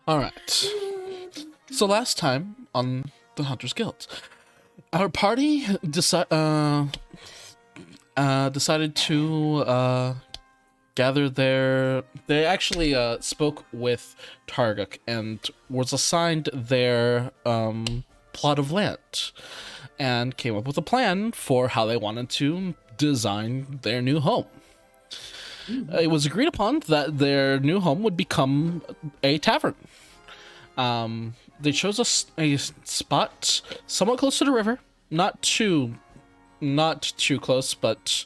All right. So last time on the Hunters Guild, our party decided to gather their. They actually spoke with Targuk and was assigned their plot of land, and came up with a plan for how they wanted to design their new home. It was agreed upon that their new home would become a tavern. They chose a spot somewhat close to the river, not too close, but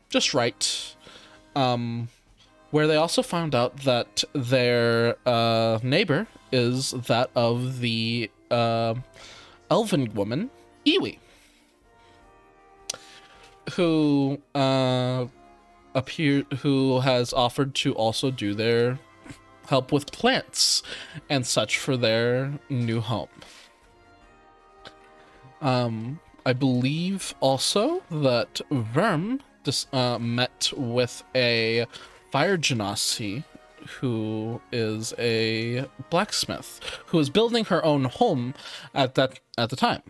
just right. Where they also found out that their neighbor is that of the elven woman Iwi, who who has offered to also do their help with plants and such for their new home. I believe also that Verm just met with a fire genasi who is a blacksmith who is building her own home at the time.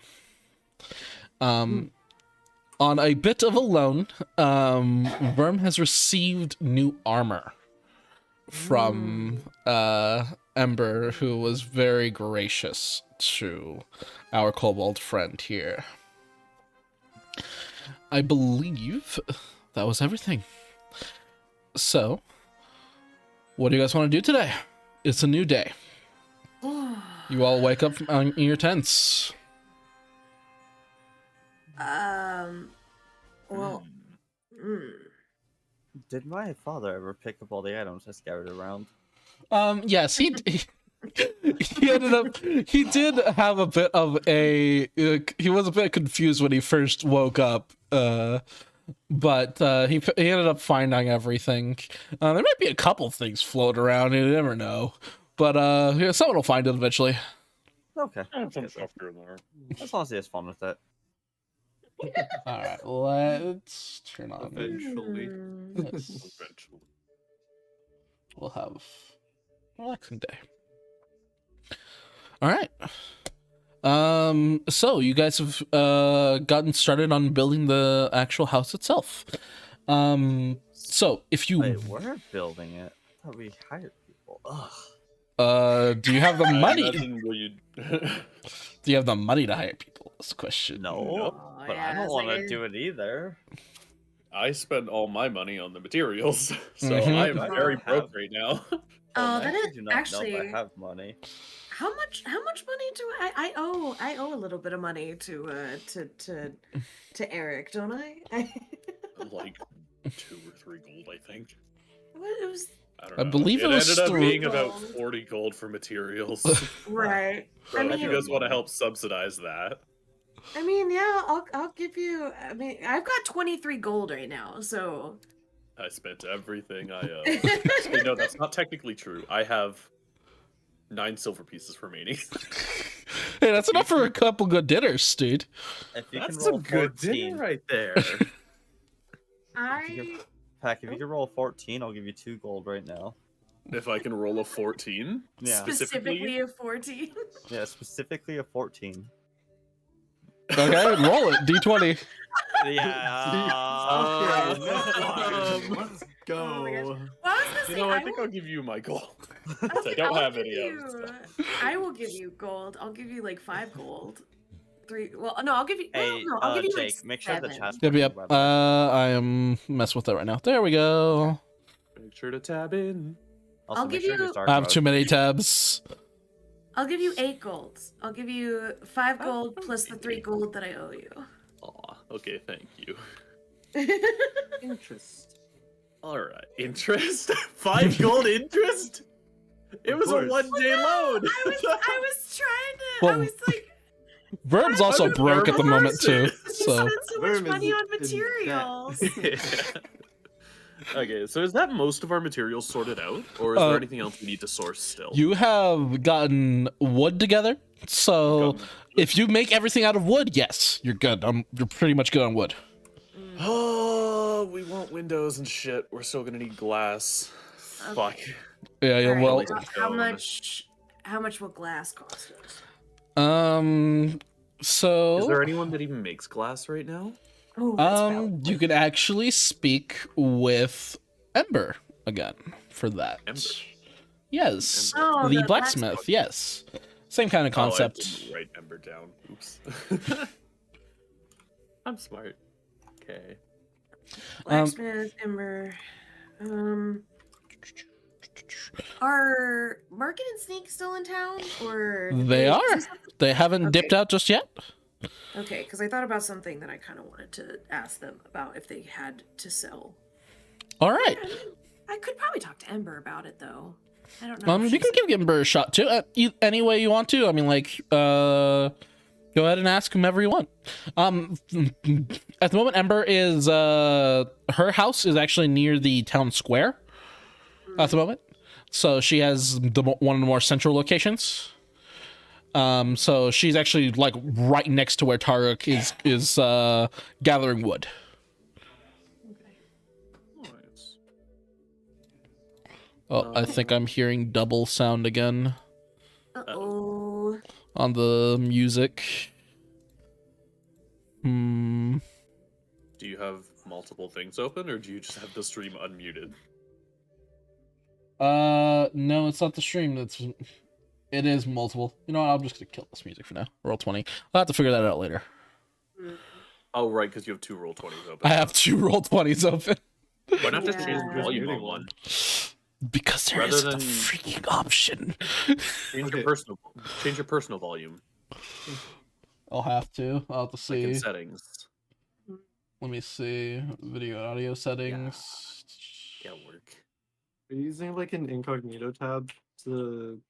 On a bit of a loan, Verm has received new armor from Ember, who was very gracious to our kobold friend here. I believe that was everything. So, what do you guys want to do today? It's a new day. You all wake up in your tents. Well, Did my father ever pick up all the items I scattered around? Yes, he ended up. He did have a bit of a. He was a bit confused when he first woke up. But he ended up finding everything. There might be a couple things floating around. You never know. But yeah, someone will find it eventually. Okay. Some stuff here and there. As long as he has fun with it. All right, let's turn on. Eventually. Yes. Eventually. We'll have a relaxing day. All right. So you guys have gotten started on building the actual house itself. So if you Wait, we're building it. I thought we hired people. Ugh. do you have the money? Do Do you have the money to hire people? That's the question. No, Nope. but I don't want to do it either. I spent all my money on the materials, so Mhm. I am very Have- broke right now. Oh, I that is do not know actually. if I have money. How much money do I owe? I owe a little bit of money to Eric, don't I? Like 2 or 3 gold, I think. It was I don't I know. believe it was ended up being gold. about 40 gold for materials. right. So I if you mean, guys want to help subsidize that, yeah, I'll give you. I mean, I've got 23 gold right now, so. I spent everything I owe. Actually, no, that's not technically true. I have 9 silver pieces remaining. Hey, that's enough for a couple good dinners, dude. If you That's can some roll good 14, dinner right there. Pack, if you can roll 14, I'll give you 2 gold right now. If I can roll a 14, Yeah. Specifically a 14. Yeah, specifically a 14. Okay, roll it. D20. Yeah. Let's go. Oh my gosh. Well, I was gonna say, I think I'll give you my gold. I don't I'll have give any you, of them. I will give you gold. I'll give you like 5 gold. 3. Well, no, I'll give you. Hey, no, I'll give you Jake, like make sure the 7. chat's Yep, working, yep. by the way. I am messing with that right now. There we go. Make sure to tab in. Also, I'll make give sure you- to dark I have mode. too many tabs. I'll give you 8 gold. I'll give you 5 gold plus the 3 gold that I owe you. Aw, okay, thank you. Interest. Alright, interest? 5 gold interest? It Of was a course. 1-day loan! I was trying to. Well, I was like, Verb's also I'm a broke at the terrible moment too. person. you So spent so much Worm is money on in debt. materials. Okay, so is that most of our materials sorted out? Or is there anything else we need to source still? you have gotten wood together. So if you make everything out of wood, yes, you're good. You're pretty much good on wood. Oh, we want windows and shit. We're still gonna need glass. Okay. Fuck. Yeah, All you'll right, well. Like how stone. how much will glass cost us? So Is there anyone that even makes glass right now? Oh, that's valid. you could actually speak with Ember again for that. Ember? Yes. Ember. Oh, the the blacksmith, blacksmith. yes. Same kind of Oh, I concept. didn't write Ember down. Oops. I'm smart. Okay. Blacksmith, Ember. Are Market and Sneak still in town, or did They are. is this something- They haven't dipped Okay. out just yet. Okay, because I thought about something that I kind of wanted to ask them about if they had to sell. All right. I mean, I could probably talk to Ember about it though. I don't know. if You can she's- give Ember a shot too. Any way you want to. I mean, like, go ahead and ask whomever you want. At the moment, Ember is her house is actually near the town square. At the moment, so she has one of the more central locations. So she's actually like right next to where Tarek is gathering wood. Nice. Oh, I think I'm hearing double sound again Uh-oh. on the music. Do you have multiple things open, or do you just have the stream unmuted? No, it's not the stream. It is multiple. You know what? I'm just gonna kill this music for now. Roll 20. I'll have to figure that out later. Oh, right, because you have 2 roll 20s open. I have 2 roll 20s open Why not just change the Yeah. volume on one? because there Rather isn't a than- freaking option. Change Okay. your personal volume, I'll have to like see. in settings. Let me see. Video and audio settings. Yeah, work. Are you using like an incognito tab to?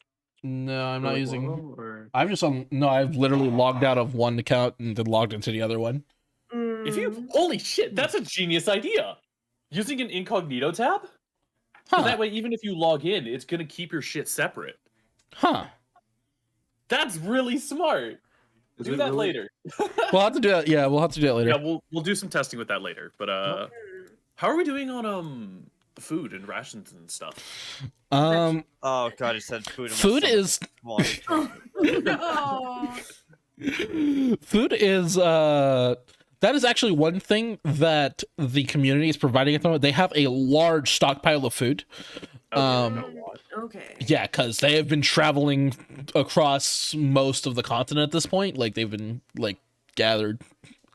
No, I'm for, not like, using. one of them, or I'm just on. No, I've literally logged out of one account and then logged into the other one. If you holy shit, that's a genius idea. Using an incognito tab? 'Cause Huh. that way, even if you log in, it's gonna keep your shit separate. Huh. That's really smart. is Do it that really- later. We'll have to do that. Yeah, we'll have to do that later. Yeah, we'll do some testing with that later. But how are we doing on food and rations and stuff? Um, Oh god, it said food. and food my is stomach no. food is that is actually one thing that the community is providing at the moment. They have a large stockpile of food. Okay, Um, no, what? Okay. Yeah, because they have been traveling across most of the continent at this point. Like they've been like gathering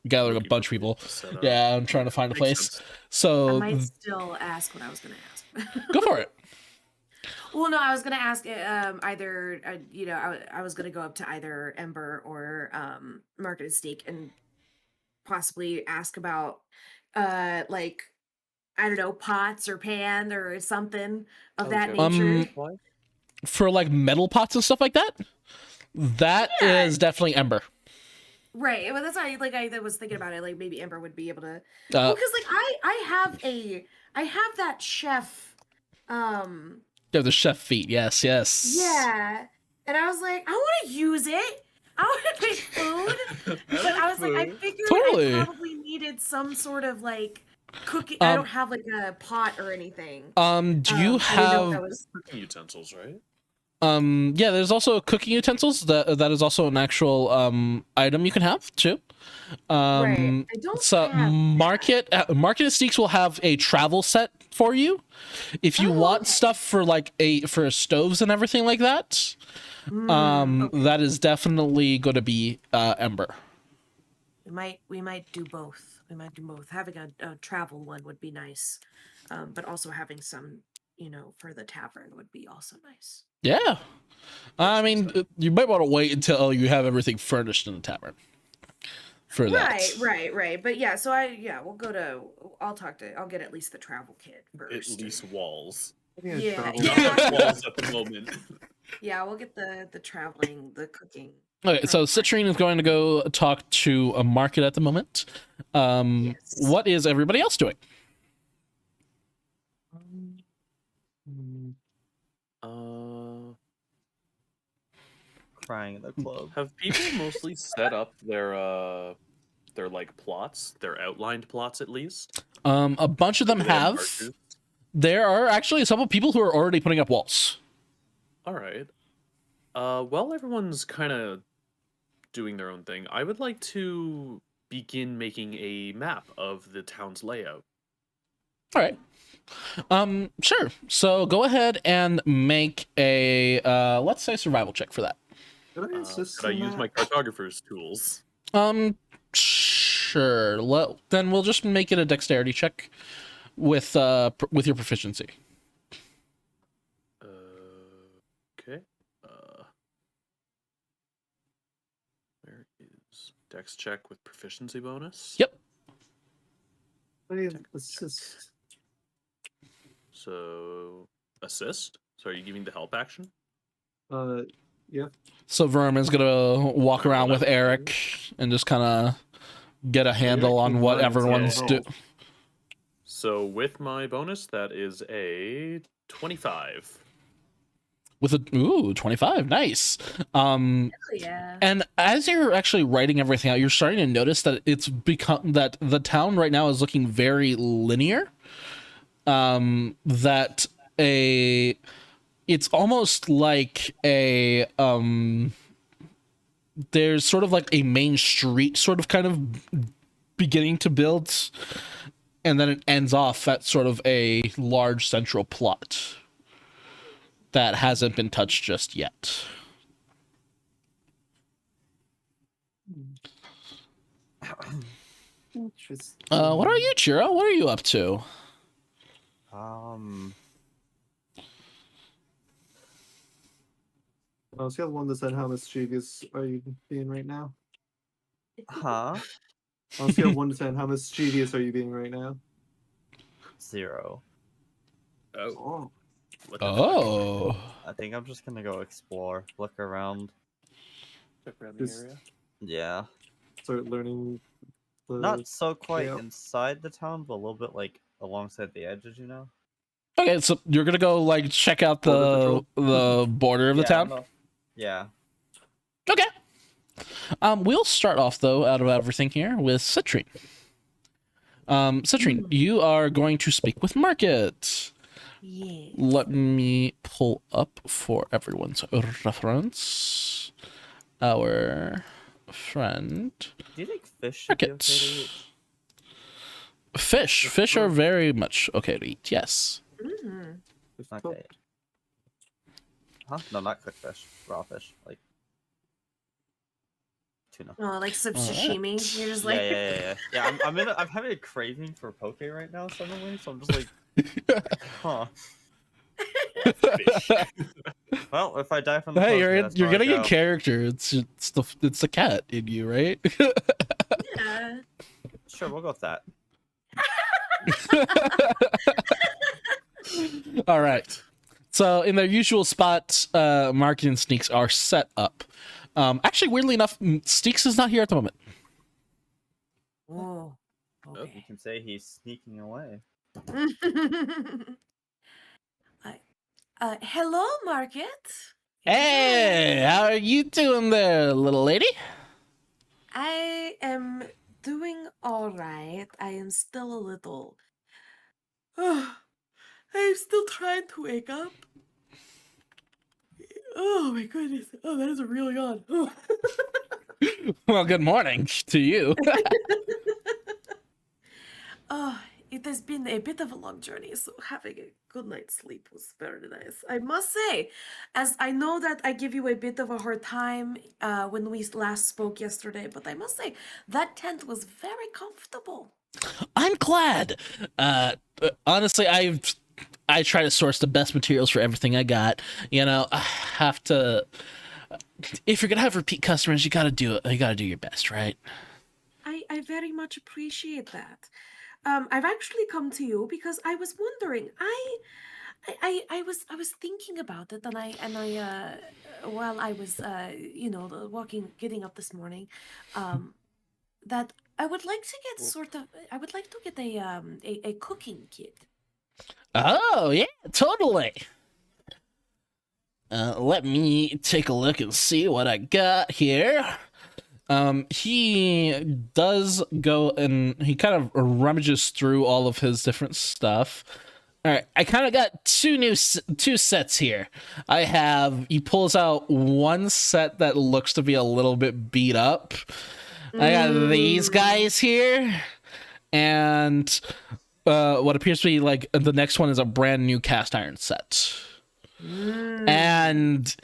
a bunch of people. Set up. Yeah, I'm trying to find a Makes place. sense. I So might still ask what I was gonna ask. go for it. Well, no, I was gonna ask either I was gonna go up to either Ember or Market and Steak and possibly ask about like I don't know, pots or pan or something of that Okay. nature. Why? For like metal pots and stuff like that, that is Yeah. definitely Ember. Right. Well, that's why I was thinking about it. Like maybe Ember would be able to. Uh, Well, because like I have that chef. yeah, the chef feet. Yes, yes. Yeah, and I was like, I want to use it. I want to make food. But I was like, I figured Totally. I probably needed some sort of like cooking. I Um, don't have like a pot or anything. Do you I didn't know if have that was- Cooking utensils, right? yeah, there's also cooking utensils that is also an actual item you can have too. right? I don't. So have Market and Steaks will have a travel set for you if you Oh, want okay. stuff for like for stoves and everything like that. okay. That is definitely going to be Ember. We might do both. We might do both. Having a travel one would be nice, but also having some, for the tavern would be also nice. Yeah, I mean you might want to wait until you have everything furnished in the tavern for that. Right. But yeah, so I'll get at least the travel kit At first. least walls. I think I Yeah, traveled- yeah. Not walls at the moment. Yeah, we'll get the traveling, the cooking. Okay, so Citrine is going to go talk to a Market at the moment. Yes. What is everybody else doing? Mm, Uh, crying in the club. have people mostly set up their like plots, their outlined plots at least? A bunch of them Do they have. markers? There are actually some people who are already putting up walls. All right. While everyone's kind of doing their own thing, I would like to begin making a map of the town's layout. All right. Sure. So go ahead and make a let's say survival check for that. Could I assist Could I in use that? my cartographer's tools? Sure. Then we'll just make it a dexterity check with your proficiency. Okay. Where is dex check with proficiency bonus? Yep. Could I assist? So assist. So are you giving the help action? Yeah. So Vermin's gonna walk around with Eric and just kind of get a handle on what everyone's doing. So with my bonus, that is a 25. With a 25, nice. Hell yeah. And as you're actually writing everything out, you're starting to notice that it's become that the town right now is looking very linear. That it's almost like a there's sort of like a main street sort of kind of beginning to build, and then it ends off at sort of a large central plot that hasn't been touched just yet. Interesting. What are you, Chiro? What are you up to? On a scale of 1 to 10, how mischievous are you being right now? Huh? On a scale of 1 to 10, how mischievous are you being right now? 0. Oh. Oh. What the fuck? Oh. I think I'm just gonna go explore, look around. Check around the Just- area. Yeah. Start learning the... Not so quite yeah. inside the town, but a little bit like alongside the edges, you know? Okay, so you're gonna go like check out Border the border of the Yeah, town. no- Yeah. Okay. We'll start off though out of everything here with Citrine. Citrine, you are going to speak with Market. Yeah. Let me pull up for everyone's reference our friend Do you think fish should be okay Market. to eat? Fish are very much okay to eat. Yes. Mhm. It's Okay. cooked. Huh? No, not cooked fish. Raw fish. Like tuna. Oh, like some Alright. sashimi. You're just Yeah, like, yeah. I'm having a craving for poke right now suddenly, so I'm just like, huh. Fish. Well, if I die from the Hey, poke, you're that's you're where I getting a go. character. It's the cat in you, right? yeah. Sure, we'll go with that. All right. So in their usual spot, Market and Sneaks are set up. Actually, weirdly enough, Sneaks is not here at the moment. Oh. You Okay. can say he's sneaking away. Hello, Market. Hey, how are you doing there, little lady? I am doing all right. I am still a little. I am still trying to wake up. Oh my goodness. Oh, that is a real yawn. Well, good morning to you. Oh, it has been a bit of a long journey, so having a good night's sleep was very nice. I must say, as I know that I give you a bit of a hard time when we last spoke yesterday, but I must say that tent was very comfortable. I'm glad. Honestly, I try to source the best materials for everything I got. You know, I have to. If you're gonna have repeat customers, you gotta do it. You gotta do your best, right? I very much appreciate that. I've actually come to you because I was wondering. I was thinking about it, and I while I was getting up this morning, that I would like to get I would like to get a cooking kit. Oh yeah, totally. Let me take a look and see what I got here. He does go and he kind of rummages through all of his different stuff. All right, I kind of got two sets here. He pulls out one set that looks to be a little bit beat up. I got these guys here, and what appears to be like the next one is a brand new cast iron set. And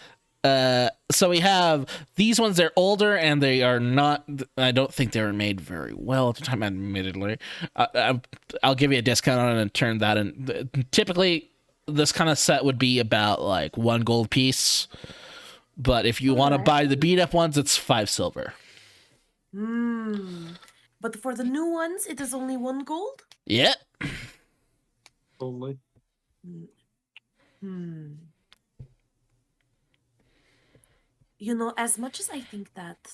so we have these ones. They're older and they are not. I don't think they were made very well at the time. Admittedly, I'll give you a discount on it and turn that in. Typically, this kind of set would be about like 1 gold piece, but if you want to buy the beat up ones, it's 5 silver. But for the new ones, it is only 1 gold. Yep. Only. You know, as much as I think that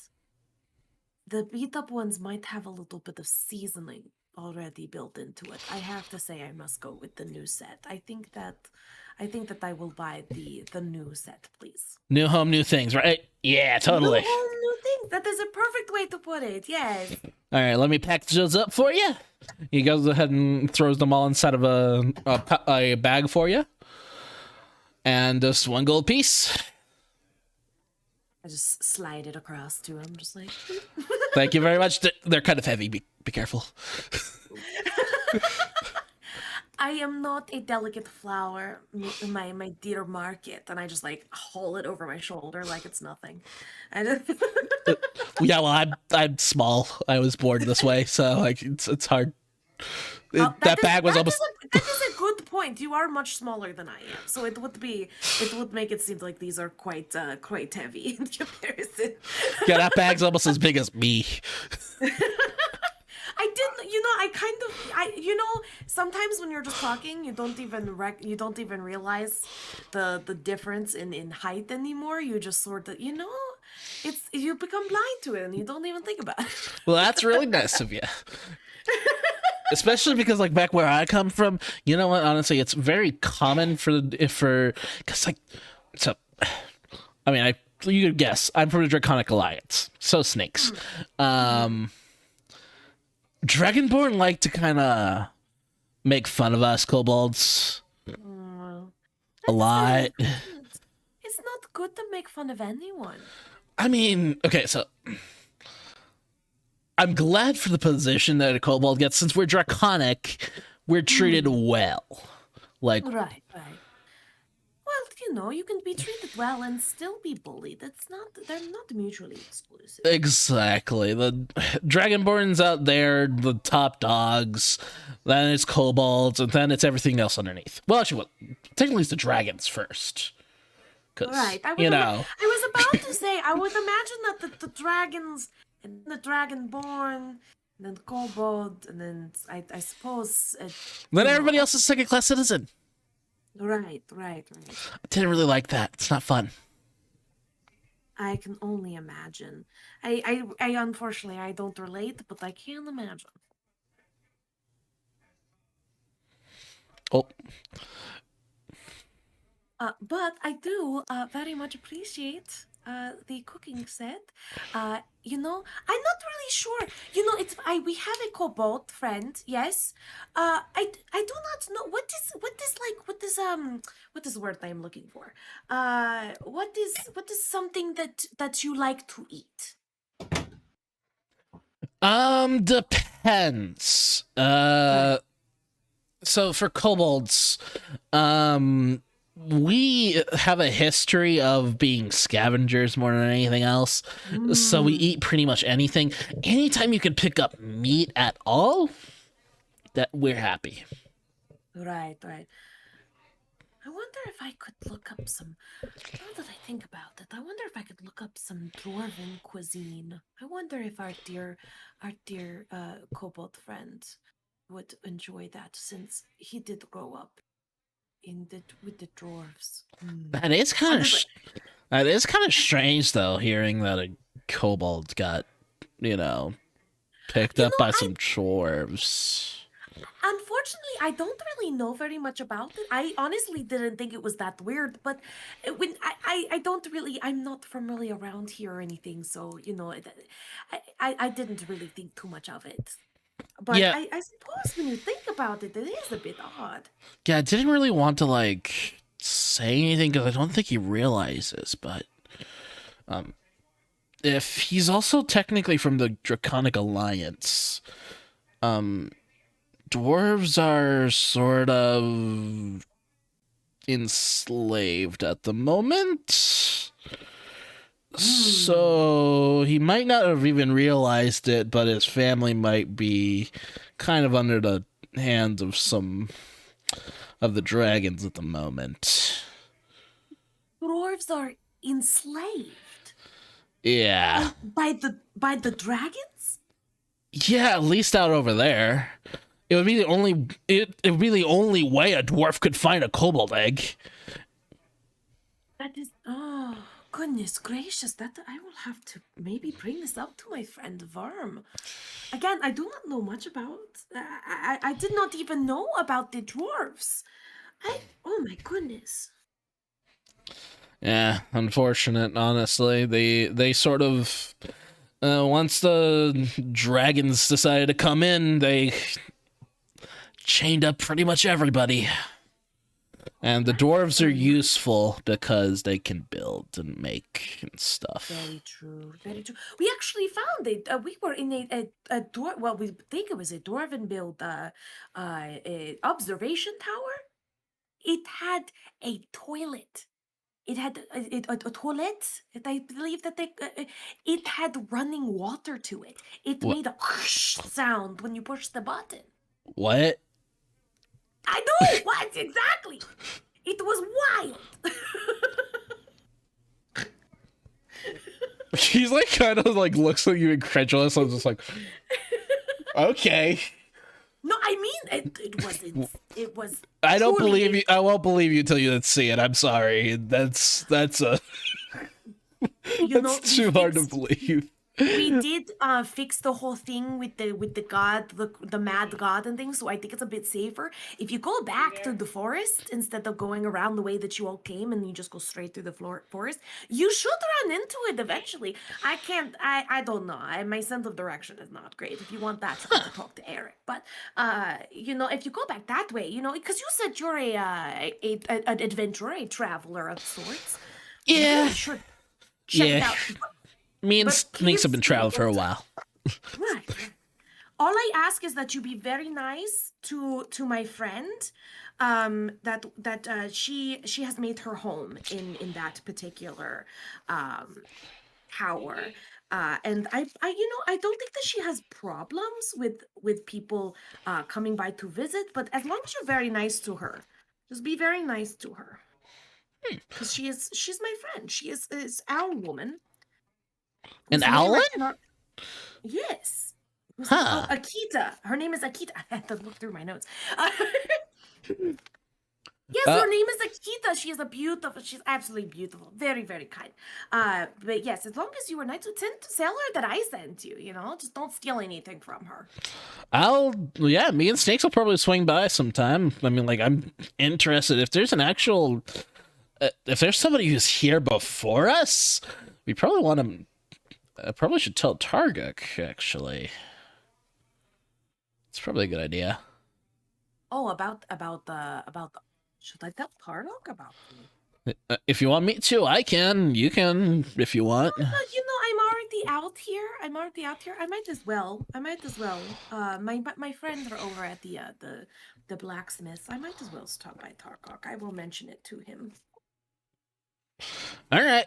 the beat up ones might have a little bit of seasoning already built into it, I have to say I must go with the new set. I think that I will buy the new set, please. New home, new things, right? Yeah, totally. New home, new things. That is a perfect way to put it. Yes. All right, let me package those up for you. He goes ahead and throws them all inside of a bag for you. And just 1 gold piece. I just slide it across to him, just like. Thank you very much. They're kind of heavy. Be careful. I am not a delicate flower, my dear Market, and I just like haul it over my shoulder like it's nothing. I just Yeah, well, I'm small. I was born this way, so like it's hard. That bag was almost. That is a good point. You are much smaller than I am, so it would make it seem like these are quite heavy in comparison. Yeah, that bag's almost as big as me. I didn't, sometimes when you're just talking, you don't even realize the difference in height anymore. You just sort of, you become blind to it and you don't even think about it. Well, that's really nice of you. Especially because, like, back where I come from, you know what? Honestly, it's very common because, like, so, I mean, you could guess, I'm from the Draconic Alliance, so snakes. Dragonborn like to kind of make fun of us kobolds a lot. It's not good to make fun of anyone. I mean, okay, so I'm glad for the position that a kobold gets. Since we're draconic, we're treated well. Like, right. Well, you can be treated well and still be bullied. They're not mutually exclusive. Exactly. The Dragonborns out there, the top dogs, then it's kobolds, and then it's everything else underneath. Well, actually, technically it's the dragons first. Right. I was about to say, I would imagine that the dragons and the Dragonborn, and then kobold, and then I suppose. Then everybody else is second-class citizen. Right. I didn't really like that. It's not fun. I can only imagine. I unfortunately I don't relate, but I can imagine. Oh. But I do very much appreciate the cooking set. I'm not really sure. We have a kobold friend. Yes. I do not know what is the word I am looking for. What is something that you like to eat? Depends. So for kobolds, we have a history of being scavengers more than anything else. So we eat pretty much anything. Anytime you can pick up meat at all, that we're happy. Right. I wonder if I could look up some. Now that I think about it, I wonder if I could look up some dwarven cuisine. I wonder if our dear kobold friend would enjoy that, since he did grow up with the dwarves. That is kind of strange, though, hearing that a kobold got, picked up by some dwarves. Unfortunately, I don't really know very much about it. I honestly didn't think it was that weird, but when I don't really, I'm not from really around here or anything, so I didn't really think too much of it. But Yeah. I suppose when you think about it, it is a bit odd. Yeah, I didn't really want to like say anything because I don't think he realizes, but if he's also technically from the Draconic Alliance, dwarves are sort of enslaved at the moment. So he might not have even realized it, but his family might be kind of under the hands of some of the dragons at the moment. Dwarves are enslaved Yeah. by the dragons. Yeah, at least out over there. It would be the only it would be the only way a dwarf could find a kobold egg. That is, oh goodness gracious! That I will have to maybe bring this up to my friend Worm. Again, I do not know much about. I did not even know about the dwarves. Oh my goodness. Yeah, unfortunate, honestly. They sort of once the dragons decided to come in, they chained up pretty much everybody. And the dwarves are useful because they can build and make and stuff. Very true. Very true. We actually found it. We were in a dwarf. Well, we think it was a dwarven built observation tower. It had a toilet. It had a toilet. I believe that it had running water to it. It What? made a whoosh sound when you push the button. What? I know what exactly. It was wild. She's like kind of like looks at you incredulous. I'm just like, okay. No, I mean it wasn't. It was. I don't truly believe you. I won't believe you till you see it. I'm sorry. That's You know, that's too hard to believe. we did fix the whole thing with the god, the mad god and things, so I think it's a bit safer if you go back through the forest instead of going around the way that you all came and you just go straight through the forest. You should run into it eventually. I don't know. My sense of direction is not great. If you want that, you have to talk to Eric. But you know, if you go back that way, you know, because you said you're an adventurer, a traveler of sorts. You Yeah. really should check it Yeah. out. Me and But Snakes have been here's the traveling for a thing. while. Right. All I ask is that you be very nice to my friend. That she has made her home in that particular tower. And I you know, I don't think that she has problems with people coming by to visit, but as long as you're very nice to her, just be very nice to her. Because she's my friend. She is our woman. An whose name I owlet? cannot- Yes. Huh. Akita. Her name is Akita. I had to look through my notes. Yes, Uh, her name is Akita. She is she's absolutely beautiful. Very, very kind. But yes, as long as you were nice, tend to tell her that I sent you, you know? Just don't steal anything from her. Yeah, me and Snakes will probably swing by sometime. I mean, like, I'm interested. If there's an actual, if there's somebody who's here before us, we probably want to, probably should tell Targuk, actually. It's probably a good idea. Oh, about the should I tell Tarlok about me? If you want me to, I can. You can, if you want. You know, I'm already out here. I might as well. My friends are over at the blacksmiths. I might as well stop by Tarkok. I will mention it to him. All right.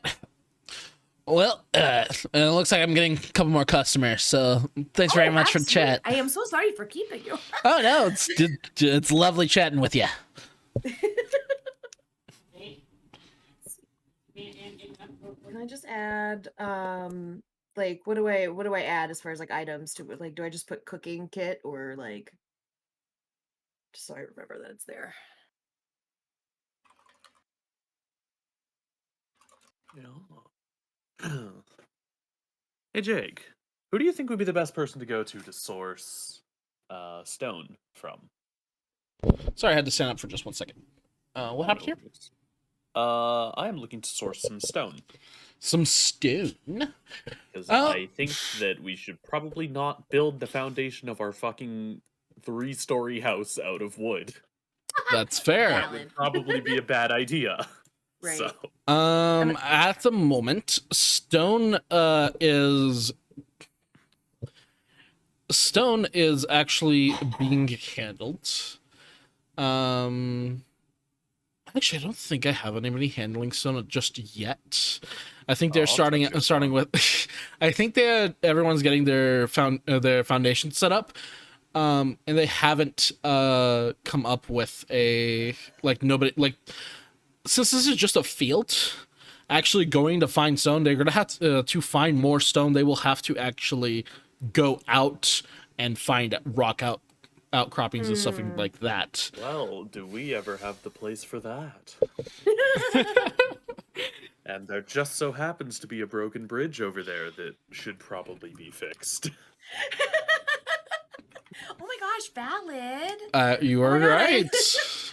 Well, it looks like I'm getting a couple more customers, so thanks very much for the absolutely. chat. I am so sorry for keeping you. Oh, no, it's lovely chatting with you. Can I just add like what do I add as far as like items to it? Like do I just put cooking kit or like just so I remember that it's there? Yeah. Hey Jake, who do you think would be the best person to go to source stone from? Sorry, I had to stand up for just 1 second. What happened here? I am looking to source some stone. some stone. Because Oh. I think that we should probably not build the foundation of our fucking 3-story house out of wood. That's fair. That would probably be a bad idea. Right. So, At the moment, stone is actually being handled. Actually, I don't think I have anybody handling stone just yet. I think they're I'll starting touch it starting with. I think everyone's getting their foundation set up, and they haven't come up with a nobody since this is just a field. Actually, going to find stone, they're gonna have to find more stone. They will have to actually go out and find rock outcroppings and stuff like that. well, do we ever have the place for that? And there just so happens to be a broken bridge over there that should probably be fixed. Oh my gosh, valid. You are my God. right.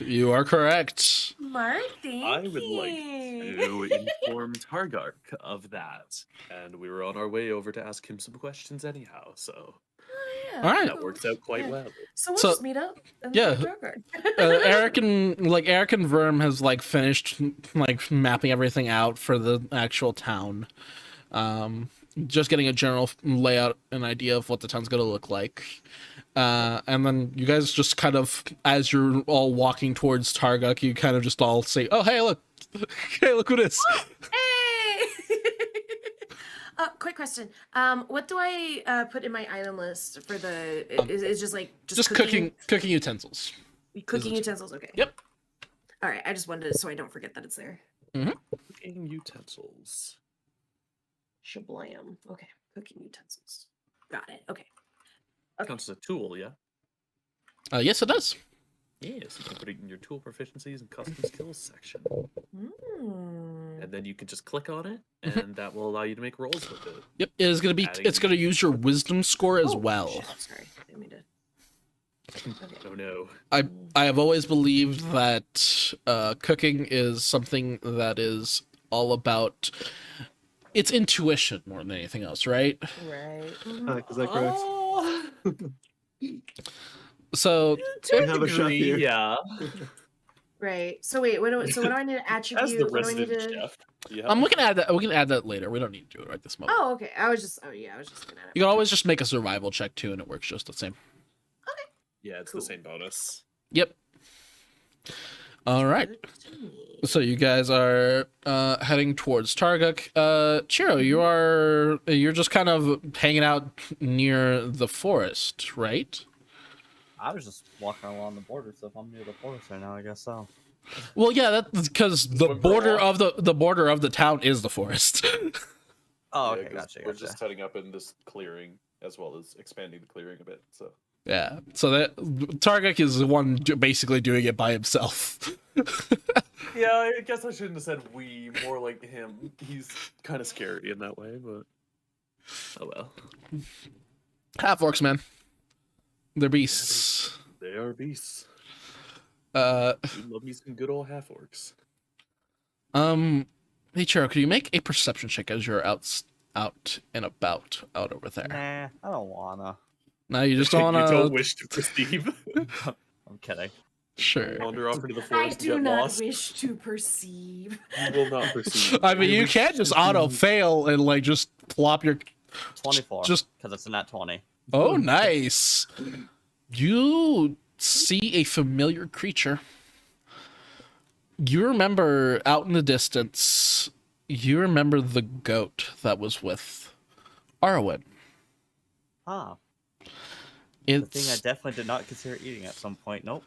You are correct. Mark, thank I would like you. to inform Targark of that. And we were on our way over to ask him some questions anyhow, so Oh, yeah, All right. that works out quite Yeah. well. So we'll So- just meet up. And yeah. Eric and Verm has finished mapping everything out for the actual town. Just getting a general layout and idea of what the town's gonna look like. And then you guys just kind of, as you're all walking towards Targuk, you kind of just all say, "Oh, hey, look, hey, look who it is." Hey. Quick question. What do I put in my item list for the? Is just Just cooking utensils. cooking it. utensils. Okay. Yep. All right. I just wanted to, so I don't forget that it's there. Cooking utensils. Shablam. Okay. Cooking utensils. Got it. Okay. Okay. Counts as a tool, yeah? Yes, it does. Yes, you can put it in your tool proficiencies and custom skills section. Mm. And then you can just click on it, and that will allow you to make rolls with it. Yep, it is gonna be. Adding- It's gonna use your wisdom score as Oh, well. shit, sorry. I didn't mean to. Okay. Oh no. I have always believed that cooking is something that is all about. It's intuition more than anything else, right? Right. Is that correct? Oh, So We have a chef here. yeah. Right. So wait. What do I need to attribute? As the What do I need resident to? chef. Yeah. we can add that. We can add that later. We don't need to do it right this moment. Oh, okay. I was just. Oh, yeah. I was just looking at it. You can always just make a survival check too, and it works just the same. Yeah, it's Cool. the same bonus. Yep. All right. Good to me. So you guys are heading towards Targuk. Chiro, you're just kind of hanging out near the forest, right? I was just walking along the border, so if I'm near the forest right now, I guess so. Well, yeah, that's because the We're border all- of the border of the town is the forest. Oh, Yeah, okay, 'cause gotcha, We're gotcha. just heading up in this clearing as well as expanding the clearing a bit. So Yeah. So that Targuk is the one basically doing it by himself. yeah, I guess I shouldn't have said we. More like him. He's kind of scary in that way, but oh well. Half orcs, man. They're beasts. They are beasts. Uh, You love me some good old half orcs. hey Chiro, could you make a perception check as you're out and about out over there? Nah, I don't wanna. No, you just You don't wanna. don't wish to perceive. I'm kidding. Sure. Wander off into the I forest do and get not lost. wish to perceive. You will not perceive. I mean, you can just auto fail and just plop your. 24. Just- because it's a nat 20. Oh, nice. You see a familiar creature. You remember out in the distance. You remember the goat that was with Arwen. Ah, the thing I It's definitely did not consider eating at some point. Nope.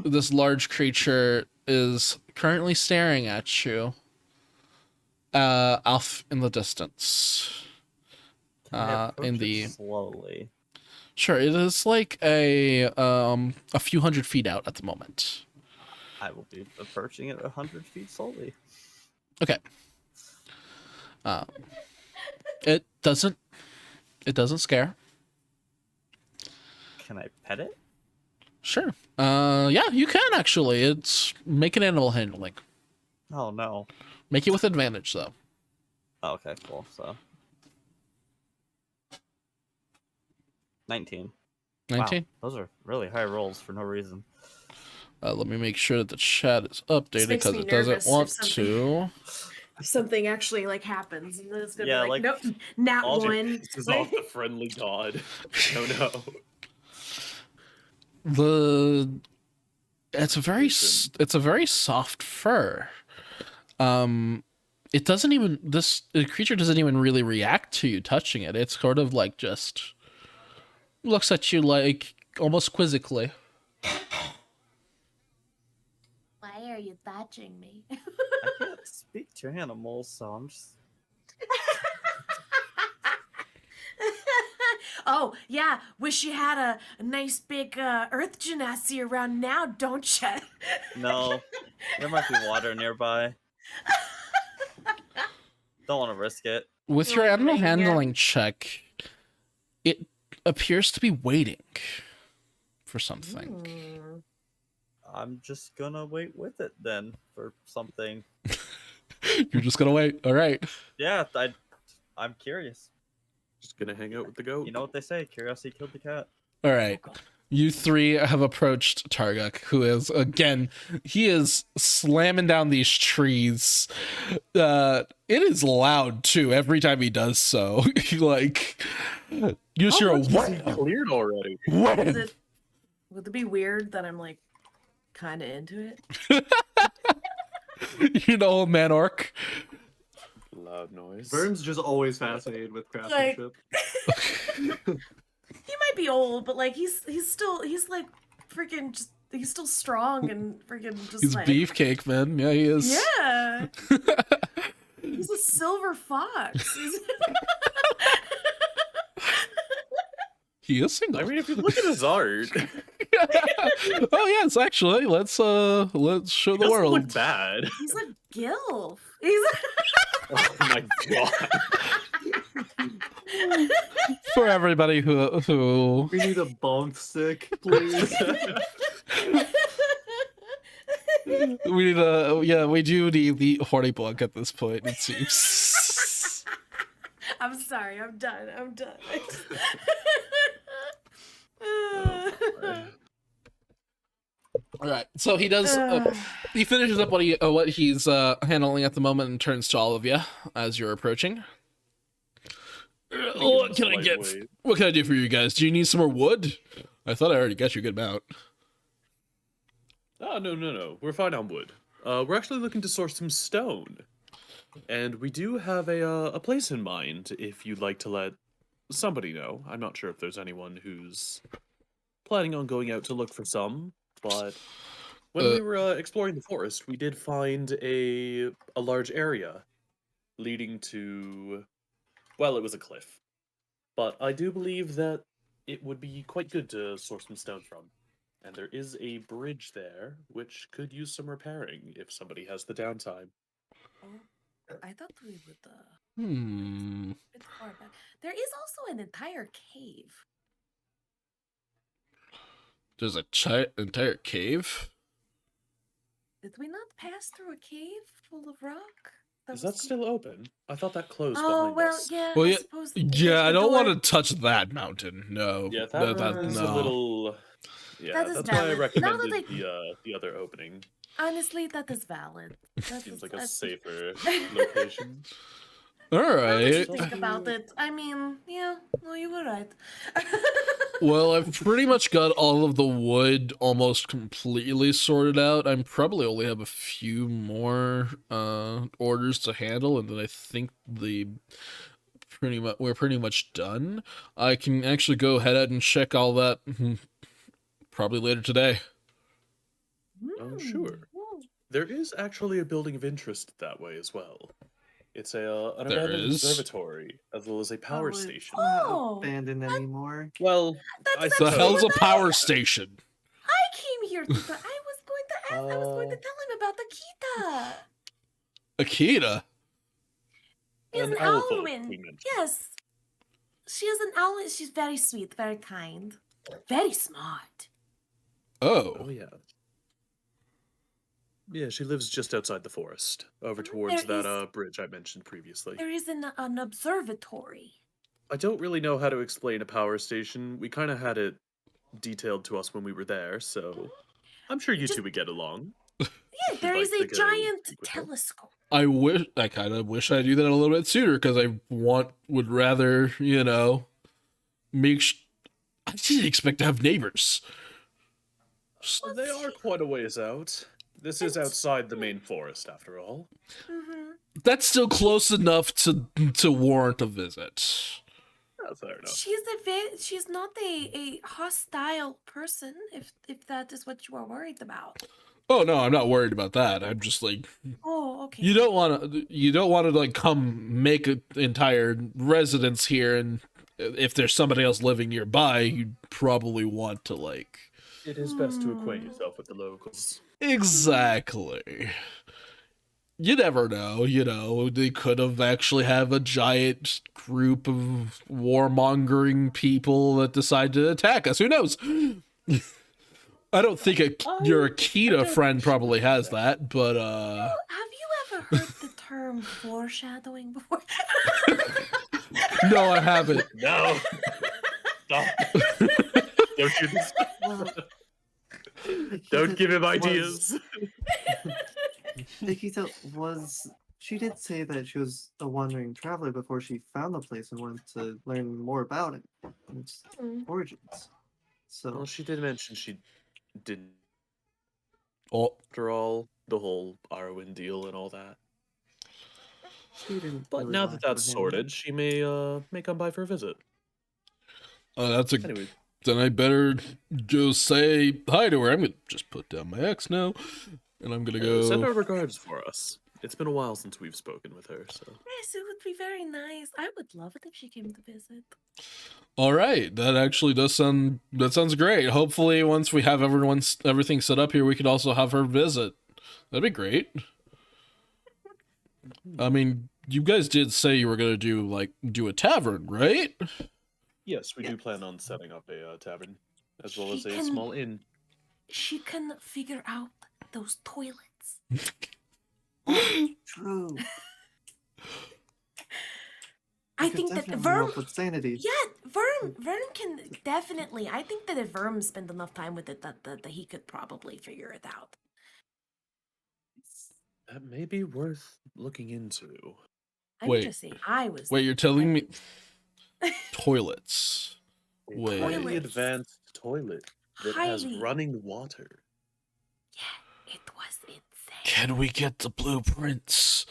this large creature is currently staring at you. Off in the distance. Can I approach In it the slowly. Sure, it is like a few hundred feet out at the moment. I will be approaching it 100 feet slowly. Okay. It doesn't scare. Can I pet it? Sure. Yeah, you can actually. It's make an animal handling. Oh no. Make it with advantage though. Oh, okay, cool. So 19. 19. Wow, those are really high rolls for no reason. Let me make sure that the chat is updated makes because me it doesn't nervous if want something- to. If something actually like happens, and then it's gonna Yeah, be like, like, nope, nat all the- one. This is Like- off the friendly god. No, no. It's a very it's a very soft fur. It doesn't even the creature doesn't even really react to you touching it. It's sort of like just looks at you like almost quizzically. Why are you touching me? I can't speak to animals, so I'm just. Oh yeah, wish you had a nice big earth genasi around now, don't you? No, there might be water nearby. Don't want to risk it. With You're your animal waiting, yeah. handling check, it appears to be waiting for something. Hmm. I'm just gonna wait with it then for something. You're just gonna wait. All right. Yeah, I'm curious. Just gonna hang out with the goat. You know what they say? Curiosity killed the cat. All right. You three have approached Targuk, who is again, he is slamming down these trees. It is loud too every time he does so. Like, you just hear a much has he wham, cleared already? wham. Would it be weird that I'm like kind of into it? You know, old man orc. Loud noise. Vern's just always fascinated with craftsmanship. He might be old, but like he's like freaking just he's still strong and freaking just He's like beefcake, man. Yeah, he is. yeah. He's a silver fox. He is single. I mean, if you look at his art, Oh yes, actually, let's show he the doesn't world. look bad. He's a gilf. He's Oh my god. For everybody who We need a bonk stick, please. we need we do need the horny bug at this point, it seems. I'm sorry. I'm done. I'm done. Oh, boy. All right, so he does. He finishes up what he's handling at the moment and turns to all of you as you're approaching. What us can a I get? lightweight. What can I do for you guys? Do you need some more wood? I thought I already got you a good amount. Oh, no. We're fine on wood. We're actually looking to source some stone. And we do have a place in mind if you'd like to let somebody know. I'm not sure if there's anyone who's planning on going out to look for some, but when we were exploring the forest, we did find a large area leading to, well, it was a cliff. But I do believe that it would be quite good to source some stone from. And there is a bridge there, which could use some repairing if somebody has the downtime. I thought we would Hmm. bit far back. There is also an entire cave. There's a entire cave. Did we not pass through a cave full of rock? Is was that cl- still open? I thought that closed Oh behind well, us. yeah. Well, I yeah, suppose Yeah, I the don't door- want to touch that mountain. No. Yeah, that is no. a little. Yeah, That is that's why I valid. Now that recommended the other opening. Honestly, that is valid. That Seems is- like a that's- safer location. All Now that you right. think about it, I mean, yeah, no, you were right. Well, I've pretty much got all of the wood almost completely sorted out. I'm probably only have a few more orders to handle, and then I think we're pretty much done. I can actually go ahead and check all that probably later today. Oh, sure. There is actually a building of interest that way as well. It's an There abandoned is? observatory, as well as a power Probably station. not Oh, abandoned anymore. Well, That's I The actually hell's a what power station? I came here to. I was going to ask. I was going to tell him about the Kita. Akita? She has An an elf, Alwyn. we mentioned. Yes, she is an Alwyn. She's very sweet, very kind, very smart. Oh Oh. yeah. Yeah, she lives just outside the forest, over There towards that is- bridge I mentioned previously. There is an observatory. I don't really know how to explain a power station. We kind of had it detailed to us when we were there, so I'm sure you Just- two would get along. Yeah, there like is to a go giant speak with her? telescope. I kind of wish I knew that a little bit sooner because would rather, make. I didn't expect to have neighbors. Well, they are quite a ways out. This is outside the main forest, after all. Mm-hmm. That's still close enough to warrant a visit. Fair enough. She's not a hostile person, if that is what you are worried about. Oh no, I'm not worried about that. I'm just like, Oh, okay. you don't want to like come make an entire residence here, and if there's somebody else living nearby, you'd probably want to like. It is best to acquaint yourself with the locals. Exactly. You never know, they could have actually have a giant group of warmongering people that decide to attack us. Who knows? I don't think your Akita friend probably has that, but Have you ever heard the term foreshadowing before? no, I haven't. No! Stop! Don't do this. Well, Don't give him was- ideas. Nikita was. She did say that she was a wandering traveler before she found the place and wanted to learn more about it and its origins. So Well, she did mention she didn't. Oh, After all, the whole Arwen deal and all that. she didn't. But really now lack that that's for him. sorted, she may come by for a visit. that's a. Anyway, Then I better just say hi to her. I'm gonna just put down my X now, and I'm gonna send go. her regards for us. It's been a while since we've spoken with her, so. Yes, it would be very nice. I would love it if she came to visit. All right, that actually sounds great. Hopefully, once we have everything set up here, we could also have her visit. That'd be great. I mean, you guys did say you were gonna do a tavern, right? Yes, we do plan on setting up a tavern, as well as She a can- small inn. She can figure out those toilets. True. I could think that definitely Verm. help with sanity. Yeah, Vern can definitely. I think that if Verm spent enough time with it, that he could probably figure it out. That may be worth looking into. I'm Wait. just saying. I was. Wait, you're telling me toilets? A Wait. highly Toilets. advanced toilet that has Highly. running water. Yeah, it was insane. Can we get the blueprints?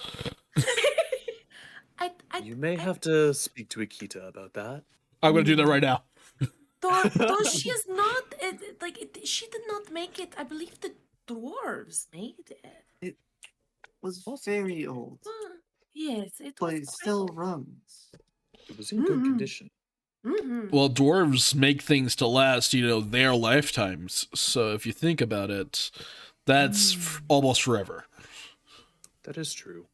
You may have to speak to Akita about that. I'm gonna do that right now. Though she is not she did not make it. I believe the dwarves made it. Was very old, Yes, it but was. it still runs. It was in good Mhm. condition. Mm-hmm. Well, dwarves make things to last, their lifetimes. So if you think about it, that's almost forever. That is true.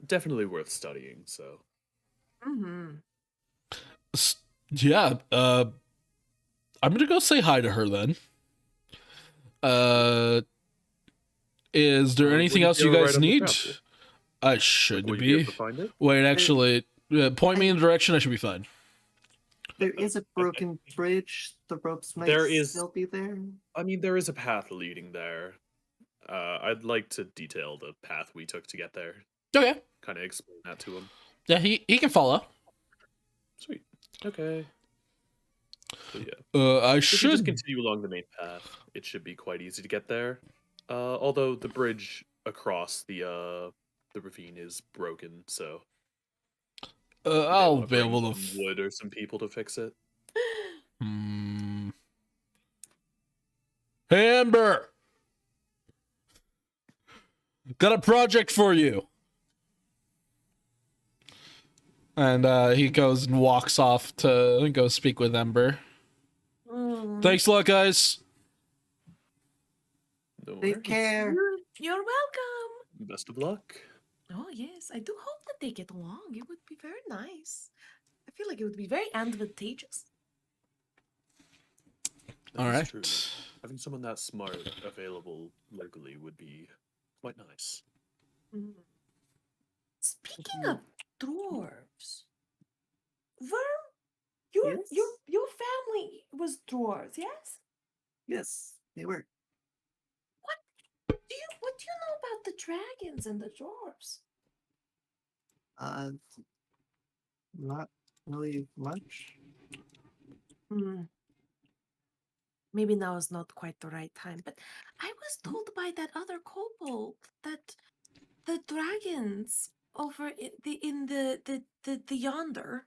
Definitely worth studying, so. Mm-hmm. Yeah, I'm gonna go say hi to her then. Is there anything Would else you you be guys alright on the need? travel? I should Will you be able be. to find it? Wait, actually, point me in the direction. I should be fine. There is a broken bridge. The ropes might There is- still be there. I mean, there is a path leading there. I'd like to detail the path we took to get there. Okay. Kind of explain that to him. Yeah, he can follow. Sweet. Okay. So yeah, I if you just should. continue along the main path, it should be quite easy to get there. Although the bridge across the ravine is broken, so you may I'll wanna be bring able to. some wood or some people to fix it. Hey, Amber. Got a project for you. And he goes and walks off to go speak with Ember. Thanks a lot, guys. No Take worries. care. You're welcome. Best of luck. Oh yes, I do hope that they get along. It would be very nice. I feel like it would be very advantageous. That All is right. true. Having someone that smart available locally would be quite nice. Mm. Speaking of dwarves, Worm, your family was dwarves, yes? Yes, they were. What do you know about the dragons and the dwarves? Uh, not really much. Hmm. Maybe now is not quite the right time, but I was told by that other kobold that the dragons over in the yonder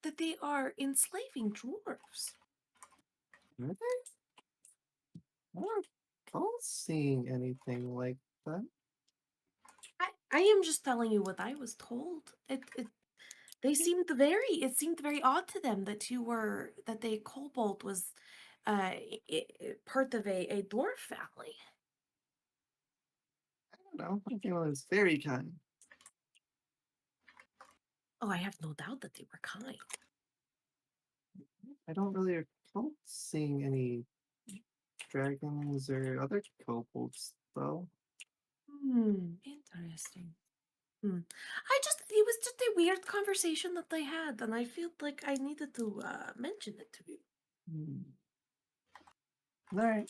that they are enslaving dwarves. Are they? I don't recall seeing anything like that. I am just telling you what I was told. It seemed very odd to them that the kobold was part of a dwarf family. I don't know. I think it was very kind. Oh, I have no doubt that they were kind. I don't really recall seeing any dragons or other kobolds, though. Interesting. It was just a weird conversation that they had, and I feel like I needed to mention it to you. All right.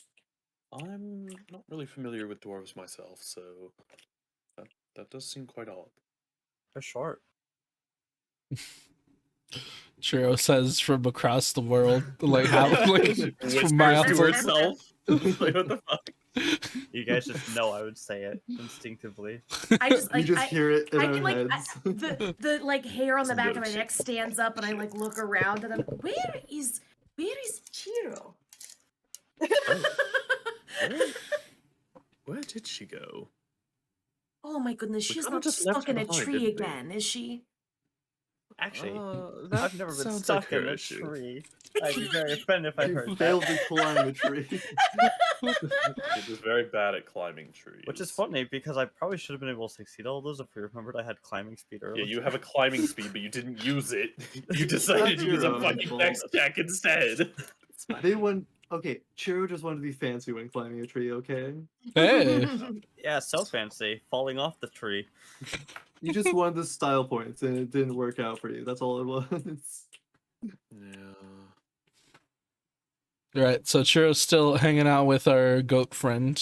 I'm not really familiar with dwarves myself, so that does seem quite odd. They're short. Chiro says from across the world, like how like Whispers from miles to away. herself. Like, what the fuck? You guys just know I would say it instinctively. I just We like just hear it in I our can like heads. the like hair on the Some back of my jokes. neck stands up, and I like look around, and I'm where is Chiro? Where did she go? Oh my goodness, We she's kinda not just left stuck in her a behind, tree didn't we? again, is she? Actually, That I've never been sounds stuck like her in a issue. tree. I'd be very offended if I You heard failed that. to climb a tree. She was very bad at climbing trees. Which is funny because I probably should have been able to succeed all those if we remembered I had climbing speed earlier. Yeah, you have a climbing speed, but you didn't use it. You decided to your use a own fucking fault. dex check instead. They went. Okay, Chiro just wanted to be fancy when climbing a tree. Okay, Hey, Yeah, so fancy, falling off the tree. you just wanted the style points, and it didn't work out for you. That's all it was. Yeah. right. So Chiro's still hanging out with our goat friend.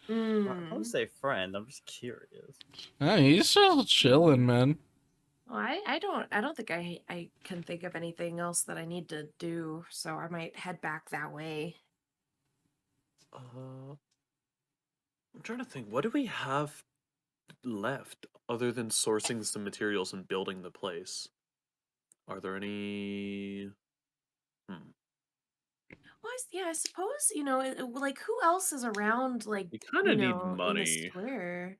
I don't say friend. I'm just curious. He's still chilling, man. Well, I don't think I can think of anything else that I need to do, so I might head back that way. I'm trying to think. What do we have left other than sourcing some materials and building the place? Are there any? Well, I suppose like who else is around? Like We kinda need in the money. square.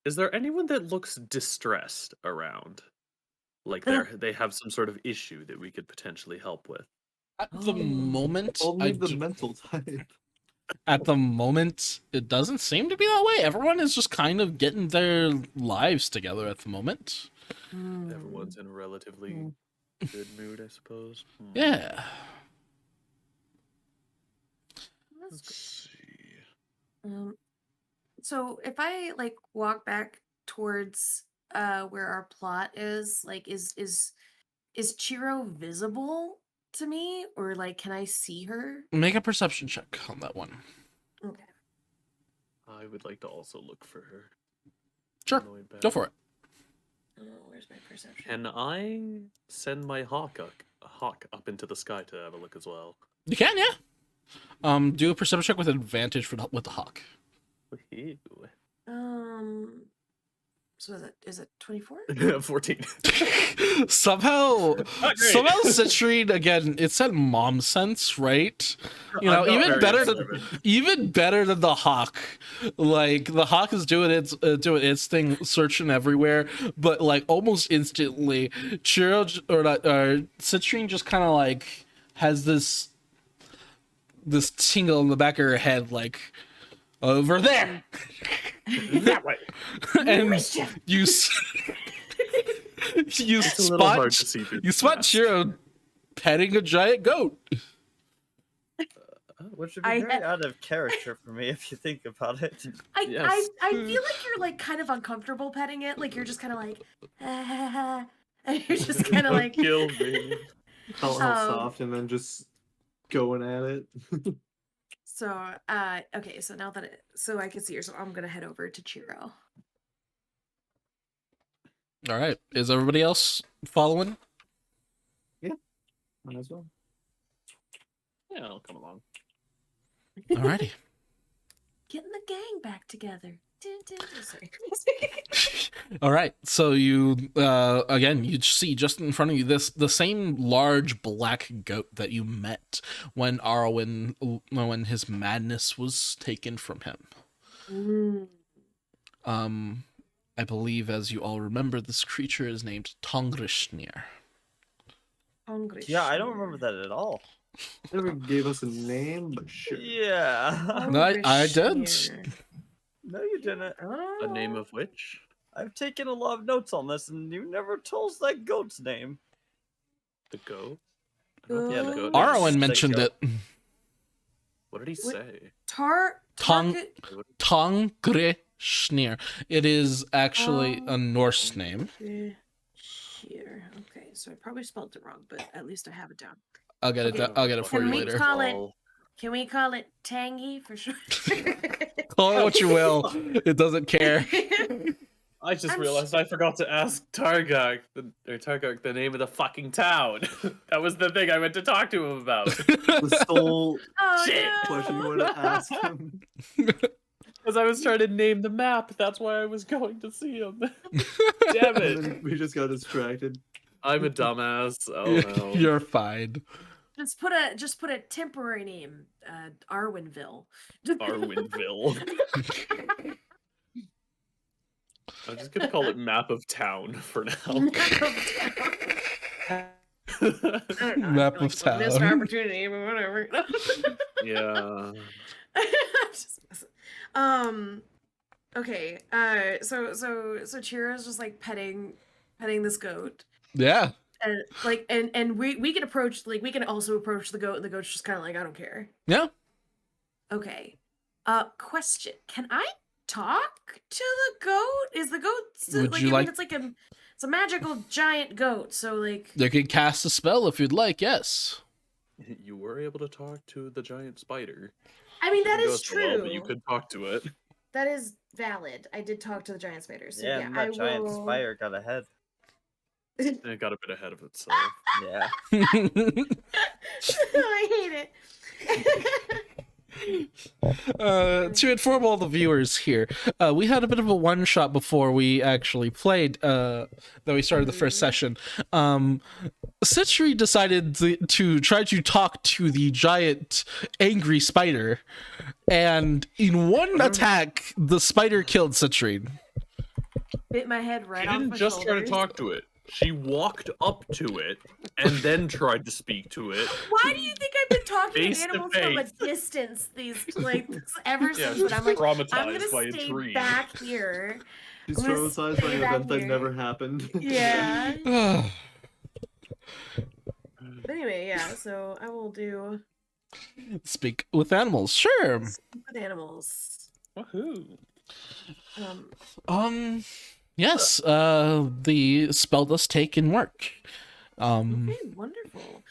Is there anyone that looks distressed around? Like they have some sort of issue that we could potentially help with. At the moment, Only the mental type. at the moment, it doesn't seem to be that way. Everyone is just kind of getting their lives together at the moment. Everyone's in a relatively good mood, I suppose. Yeah. Let's see. So if I like walk back towards where our plot is, like is Chiro visible to me, or like can I see her? Make a perception check on that one. Okay. I would like to also look for her. Sure. Annoyed Go bad. for it. Where's my perception? Can I send my hawk up into the sky to have a look as well? You can, yeah. Do a perception check with advantage with the hawk. Ew. So is it 24? 14. somehow Not great. Citrine again, it said mom sense, right? You know, I'm not even very better than the hawk. Like the hawk is doing its thing, searching everywhere, but like almost instantly Citrine just kind of like has this tingle in the back of her head, like over there. That way. And you It's a little hard to see through you the spot mask. Chiro petting a giant goat. Which would be I very had- out of character for me if you think about it. Yes. I feel like you're like kind of uncomfortable petting it. Like you're just kind of like, and you're just kind of Don't like, kill me. All Um, soft and then just going at it. So, okay. So now that so I can see her, so I'm gonna head over to Chiro. All right. Is everybody else following? Might as well. Yeah, I'll come along. Alrighty. Getting the gang back together. Sorry. All right. So you again, you see just in front of you the same large black goat that you met when when his madness was taken from him. Mm. I believe, as you all remember, this creature is named Tongrishneer. Hungry. Yeah, I don't remember that at all. Never gave us a name, but sure. Yeah. No, I did. No, you didn't. The name of which? I've taken a lot of notes on this, and you never told us that goat's name. The goat? Yeah, the goat. Arwen Like mentioned goat. it. What did he What? say? Tong- Target- Tongrishneer. It is actually a Norse name. Here. Okay, so I probably spelled it wrong, but at least I have it down. I'll get it. Okay. I'll get it for Can you we later. call it- Can we call it Tangy for sure? Call it what you will. It doesn't care. I just I'm realized I forgot to ask Targok the name of the fucking town. That was the thing I went to talk to him about. The sole Oh, Shit. no. question you want to ask him. Because I was trying to name the map. That's why I was going to see him. Damn And it. then we just got distracted. I'm a dumbass. Oh no. You're fine. Just put a temporary name, Arwenville. Arwenville. I'm just gonna call it Map of Town for now. I don't know, I Map feel of it's a missed town. opportunity, but whatever. Yeah. I'm just messing. Okay. So Chira's just like petting this goat, Yeah. and like and we can approach, like we can also approach the goat, and the goat's just kind of like, I don't care. Yeah. Okay. Question: Can I talk to the goat? Is the goat Would like? you I like- mean, it's a magical giant goat, so like. You can cast a spell if you'd like. Yes. You were able to talk to the giant spider. I mean, that Didn't go is so well, true. but you could talk to it. That is valid. I did talk to the giant spider. So Yeah, yeah, and that I giant will. spire got ahead. And it got a bit ahead of itself. Yeah. I hate it. To inform all the viewers here, we had a bit of a one shot before we actually played. That we started the first session. Citri decided to try to talk to the giant angry spider, and in one attack, the spider killed Citrine. Bit my head right She off didn't my just try to shoulders. talk to it. She walked up to it and then tried to speak to it. Why do you think I've been talking Face to to animals from a face. distance ever Yeah, since? she's But I'm like, I'm traumatized by gonna a stay tree. back here. She's I'm gonna traumatized by stay an back event that here. never happened. Yeah. But anyway, yeah. So I will do Speak with animals, sure. with animals. Woohoo. Yes. The spell does take and work. Okay, wonderful.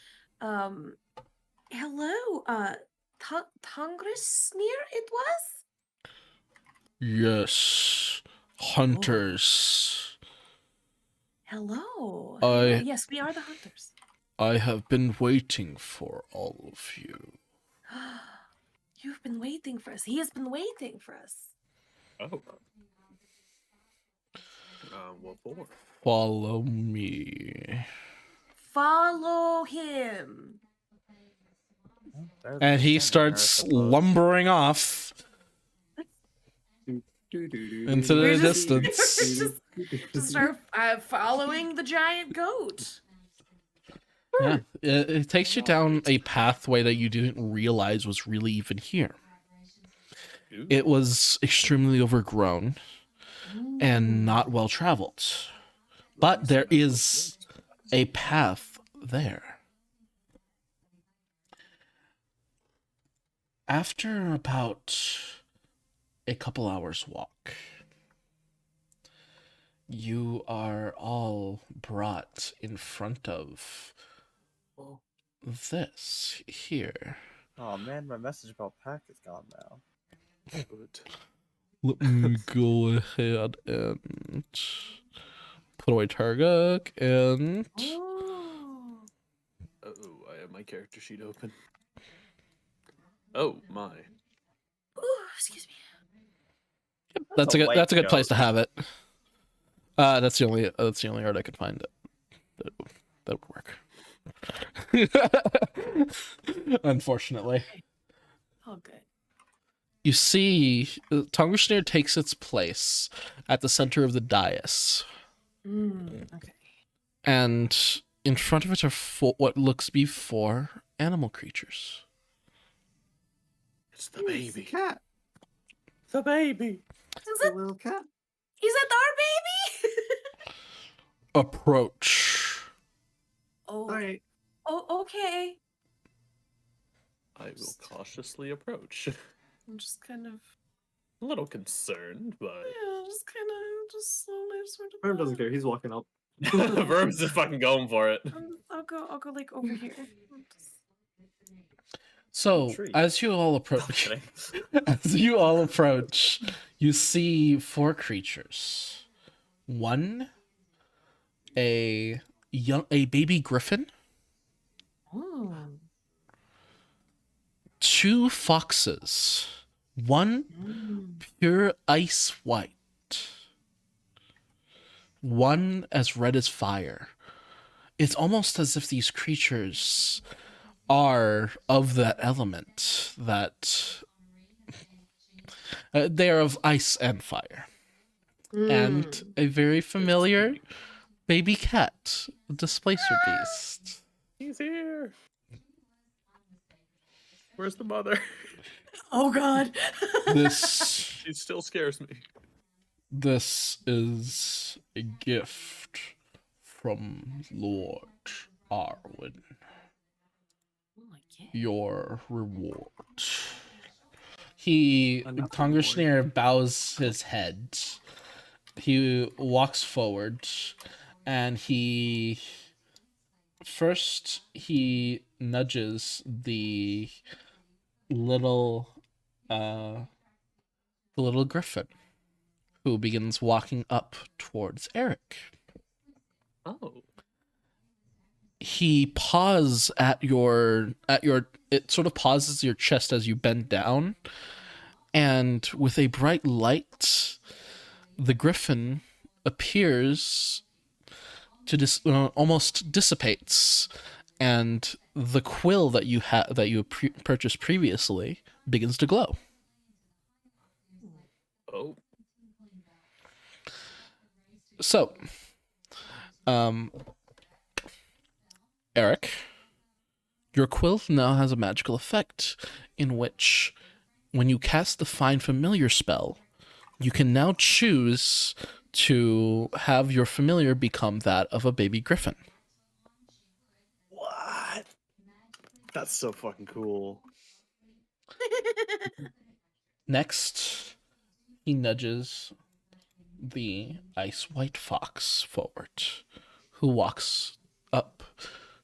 Hello, Tongrishneer it was? Yes, hunters. Hello. I- Hello. Yes, we are the hunters. I have been waiting for all of you. You've been waiting for us. He has been waiting for us. Oh. What for? Follow me. Follow him. And he starts lumbering off into We're the just- distance. To start following the giant goat. Yeah, it takes you down a pathway that you didn't realize was really even here. Ooh. It was extremely overgrown and not well traveled. But there is a path there. After about a couple hours walk, you are all brought in front of this here. Oh man, my message about Pact is gone now. Good. Let me go ahead and put away Targuk and Oh. Oh, I have my character sheet open. Oh my. Ooh, excuse me. that's a a white good place to note. have it. That's the only art I could find that would work. Unfortunately. Oh, good. You see, Tonguesnare takes its place at the center of the dais, Okay. and in front of it are what looks to be 4 animal creatures. It's the It's a baby. cat. The baby. Is The it? little cat. Is that our baby? Approach. Oh. Alright. Oh. Okay. I will cautiously approach. I'm just kind of. A little concerned, but Yeah, just slowly sort of. Herm doesn't care. He's walking up. Verm's just fucking going for it. I'll go like over here. So, Tree. as you all I'm approach, kidding. as you all approach, you see 4 creatures. One, a baby griffin. Oh. 2 foxes. One pure ice white. One as red as fire. It's almost as if these creatures are of that element that they are of ice and fire. And a very familiar baby cat, Displacer Beast. He's here. Where's the mother? Oh God. This She still scares me. This is a gift from Lord Arwen. Oh my God. Your reward. He, Another Tonguesnare bows his head. He walks forward, and he nudges the little griffin, who begins walking up towards Eric. Oh. He paws at your it sort of pauses your chest as you bend down, and with a bright light, the griffin appears to almost dissipates, and the quill that you purchased previously begins to glow. Oh. So, Eric, your quill now has a magical effect in which, when you cast the Find Familiar spell, you can now choose to have your familiar become that of a baby griffin. What? That's so fucking cool. Next, he nudges the ice white fox forward, who walks up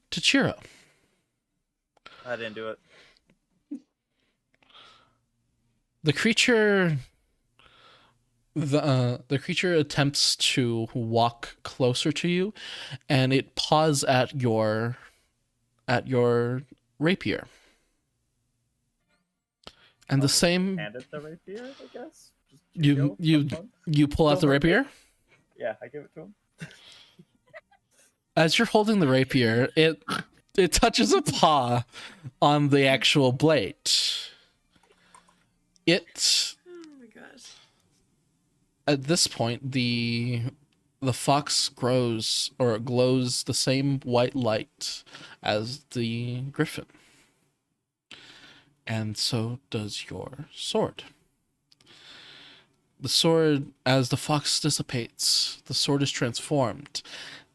to Chiro. I didn't do it. The creature attempts to walk closer to you, and it paws at your rapier. And the same, Handed the rapier, I guess. Just you chill, have fun. you pull out the Don't hurt me. rapier. Yeah, I give it to him. As you're holding the rapier, it touches a paw on the actual blade. It Oh my gosh. At this point, the fox glows the same white light as the griffin, and so does your sword. The sword, as the fox dissipates, the sword is transformed.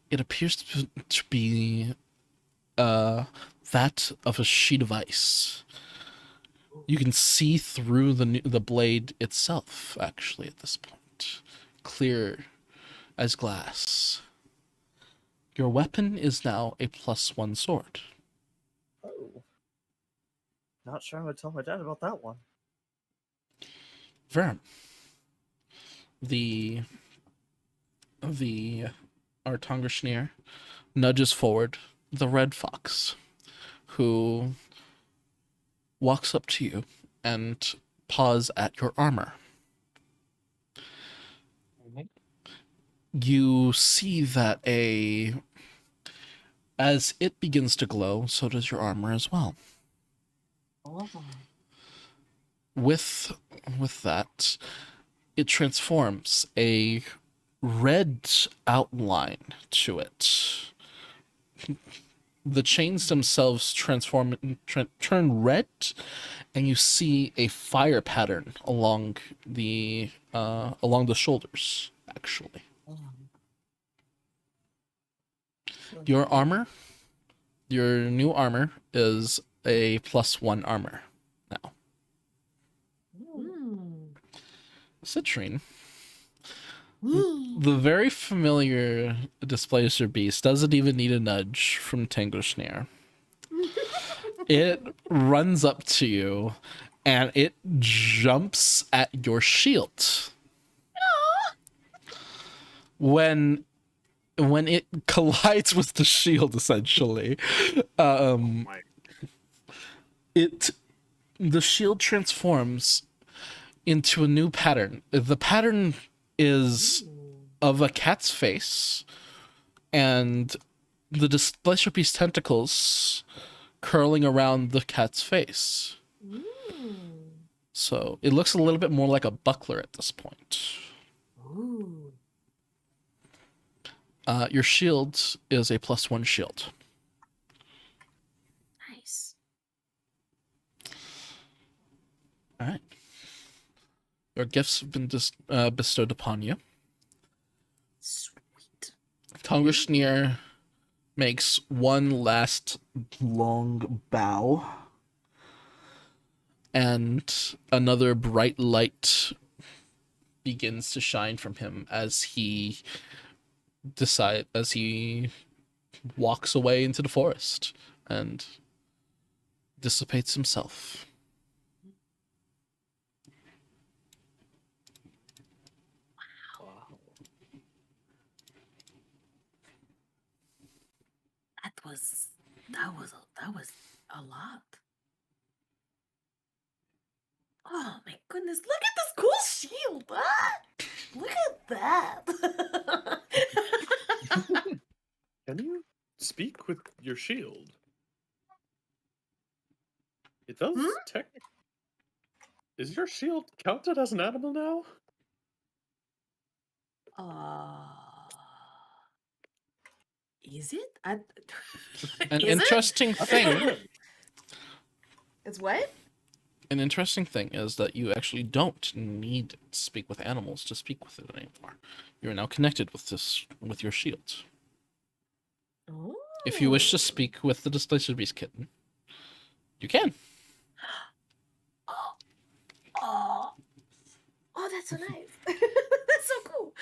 It appears to be that of a sheet of ice. You can see through the blade itself, actually, at this point. Clear as glass. Your weapon is now a +1 sword. Oh. Not sure I would tell my dad about that one. Vern. The Artangerschneer nudges forward the red fox, who walks up to you and paws at your armor. You see that as it begins to glow, so does your armor as well. Oh. With that, it transforms a red outline to it. The chains themselves turn red, and you see a fire pattern along the shoulders, actually. Your armor, your new armor is a +1 armor now. Citrine, the very familiar Displacer Beast doesn't even need a nudge from Tangerschneer. It runs up to you and it jumps at your shield. When it collides with the shield, essentially, the shield transforms into a new pattern. The pattern is of a cat's face, and the Displacer Beast tentacles curling around the cat's face. So it looks a little bit more like a buckler at this point. Your shield is a +1 shield. Nice. All right. Your gifts have been bestowed upon you. Sweet. Tangerschneer makes one last long bow, and another bright light begins to shine from him as he walks away into the forest and dissipates himself. That was a lot. Oh my goodness, look at this cool shield. Ah! Look at that. Can you speak with your shield? It does technically. Is your shield counted as an animal now? Is it? An Is it? interesting thing. It's what? An interesting thing is that you actually don't need to speak with animals to speak with it anymore. You are now connected with your shield. Oh. If you wish to speak with the Displacer Beast kitten, you can. Oh, that's so nice. That's so cool.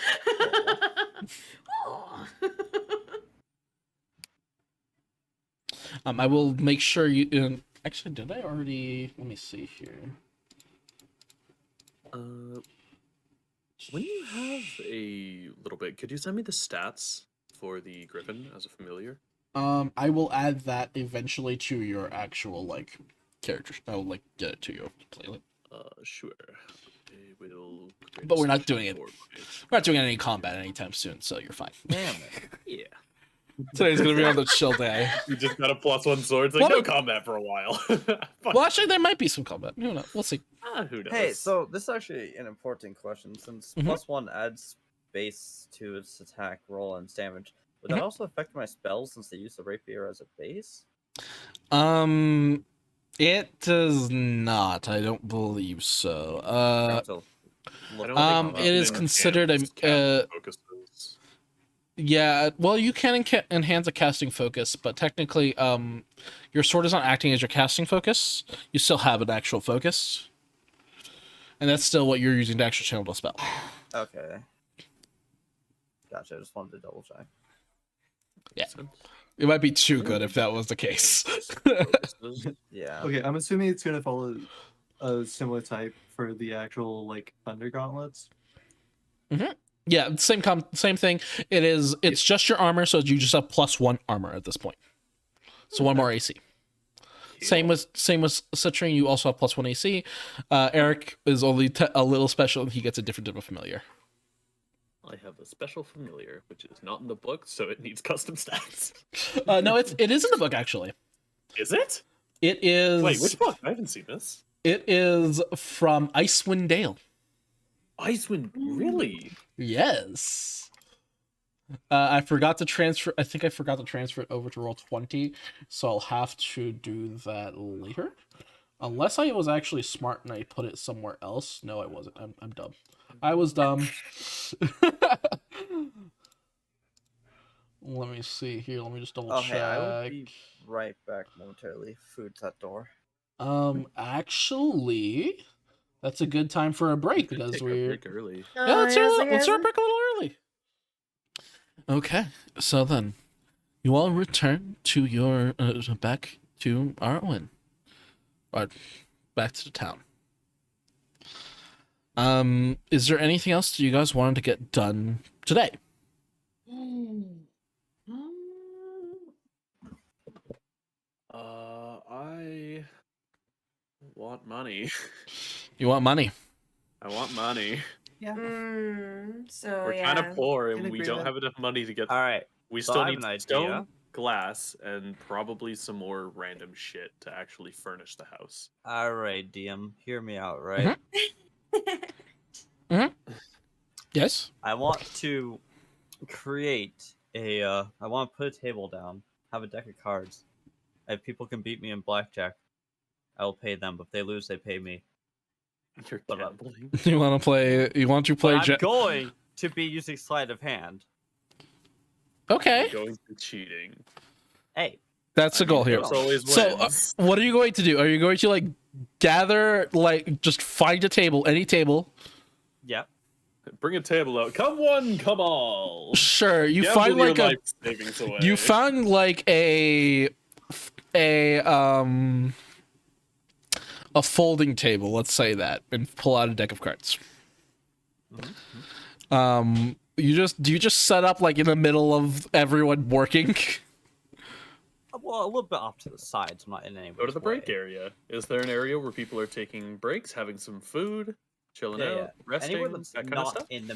Oh. I will make sure you. Actually, did I already? Let me see here. When you have a little bit, could you send me the stats for the Griffin as a familiar? I will add that eventually to your actual character. I will get it to your playlist. Sure. I will. But we're not doing it. for- We're not doing any combat anytime soon, so you're fine. Damn it. Yeah. Today's gonna be on the chill day. You just got a +1 sword. It's like What? no combat for a while. Well, actually, there might be some combat. Who knows? We'll see. Who knows? Hey, so this is actually an important question. Since Mhm. +1 adds base to its attack, roll, and damage, would that Mhm. also affect my spells since they use the rapier as a base? It does not. I don't believe so. I have to look I don't at think the it is combat. considered mechanics a focuses. Yeah, well, you can enhance a casting focus, but technically, your sword is not acting as your casting focus. You still have an actual focus, and that's still what you're using to actually channel the spell. Okay. Gotcha. I just wanted to double check. Yeah. Sense. It might be too good if that was the case. Focuses. Yeah. Okay, I'm assuming it's gonna follow a similar type for the actual like thunder gauntlets. Yeah, same thing. It's just your armor, so you just have +1 armor at this point. So one more AC. Same with Citrine, you also have +1 AC. Eric is only a little special, and he gets a different type of familiar. I have a special familiar, which is not in the book, so it needs custom stats. No, it is in the book actually. Is it? It is. Wait, which book? I haven't seen this. It is from Icewind Dale. Icewind, really? Yes. I forgot to transfer. I think I forgot to transfer it over to Roll20, so I'll have to do that later. Unless I was actually smart and I put it somewhere else. No, I wasn't. I'm dumb. I was dumb. Let me see here. Let me just double Okay, I will check. be right back momentarily. Food's at door. Actually, that's a good time for a break because Take a we're break early. yeah, let's start break a little early. Okay, so then you all return to your back to Arwen, or back to the town. Is there anything else that you guys wanted to get done today? I want money. You want money? I want money. Yeah. So We're yeah. kind of poor, Can and we agree don't that. have enough money to get. All right. We so still I have need an idea. stone, glass, and probably some more random shit to actually furnish the house. All right, DM. Hear me out, right? Yes. I want to create a. I want to put a table down, have a deck of cards. If people can beat me in blackjack, I will pay them. But if they lose, they pay me. You're What about- gambling. You want to play? You want to play? But I'm going to be using sleight of hand. Okay, You're going to cheating. Hey, that's the goal here. It's always So, wins. what are you going to do? Are you going to like gather, like just find a table, any table? yep. Bring a table out. Come one, come all. Sure. You Gamble find your like a. life savings away. You found like a folding table, let's say that, and pull out a deck of cards. Do you just set up like in the middle of everyone working? Well, a little bit off to the sides, not in any Go to the break way. area. Is there an area where people are taking breaks, having some food, chilling Yeah, yeah. out, resting, Anywhere that's that kind not of stuff? in the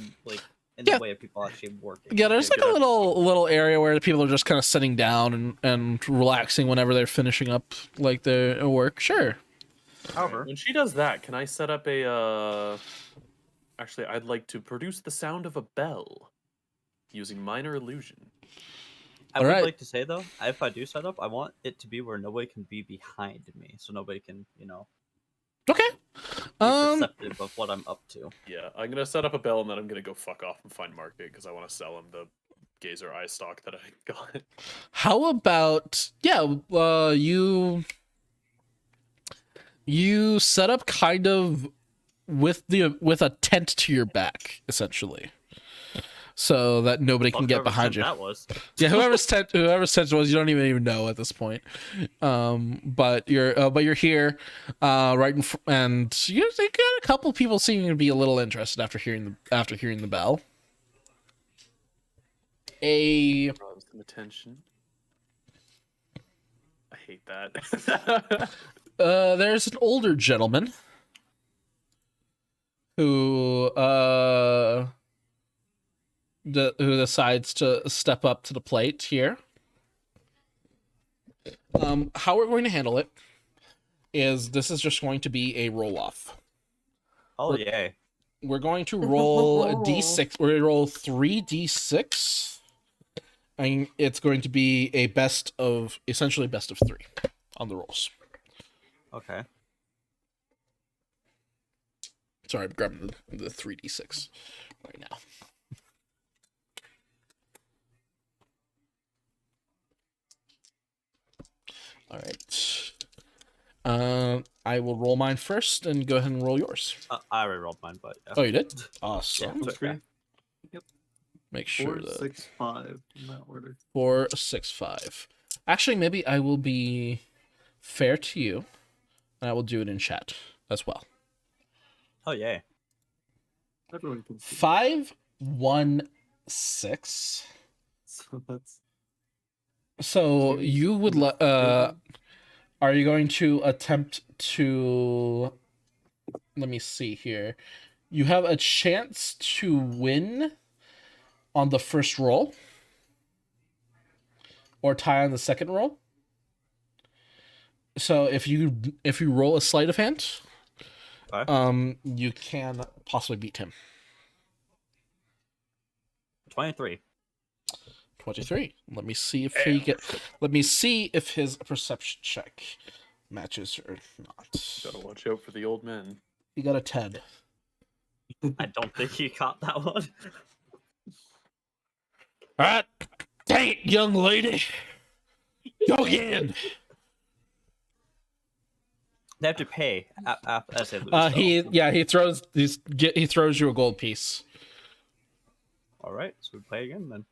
in Yeah. the way of people actually working. Yeah, there's Yeah, like a get up. little area where people are just kind of sitting down and relaxing whenever they're finishing up like their work. Sure. However, When she does that, can I set up a Actually, I'd like to produce the sound of a bell using minor illusion. I would Alright. like to say though, if I do set up, I want it to be where nobody can be behind me, so nobody can, Okay. be Um. perceptive of what I'm up to. Yeah, I'm gonna set up a bell and then I'm gonna go fuck off and find Market because I want to sell him the Gazer eye stock that I got. How about you set up kind of with a tent to your back, essentially, so that nobody can Fuck get whoever behind sent you. That was. Yeah, whoever's tent it was, you don't even know at this point. But you're here, right and you got a couple people seeming to be a little interested after hearing the bell. Draws some attention. I hate that. There's an older gentleman who who decides to step up to the plate here. How we're going to handle it is this is just going to be a roll off. Oh yeah. We're going to roll a d6. We're going to roll 3d6. And it's going to be essentially best of 3 on the rolls. Okay. Sorry, I'm grabbing the 3d6 right now. All right. I will roll mine first and go ahead and roll yours. I already rolled mine, but yeah. Oh, you did? Awesome. Yeah. Full screen. Make sure 4, that 6, 5 in that order. 4, 6, 5. Actually, maybe I will be fair to you, and I will do it in chat as well. Oh yeah. Everyone can see. 5, 1, 6. So that's So Two, you would are you going to attempt to, let me see here. You have a chance to win on the first roll or tie on the second roll. So if you roll a sleight of hand, Okay. you can possibly beat him. 23. 23. Let me see if his perception check matches or not. Gotta watch out for the old men. He got a 10. I don't think he caught that one. Alright. Dang it, young lady. Go again. They have to pay as they lose. He throws you a gold piece. All right, so we play again then.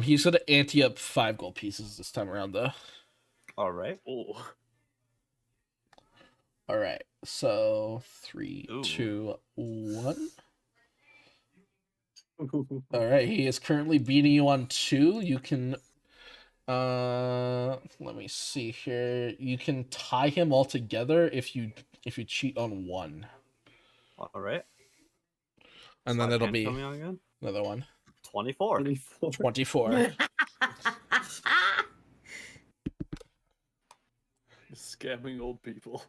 He's gonna ante up 5 gold pieces this time around though. All right. Oh, Alright. So 3, Ooh. 2, 1. Alright, he is currently beating you on 2. You can let me see here. You can tie him all together if you cheat on 1. All right. And then Sleight of it'll hand be coming on again. another one. 24. 24. 24. scamming old people.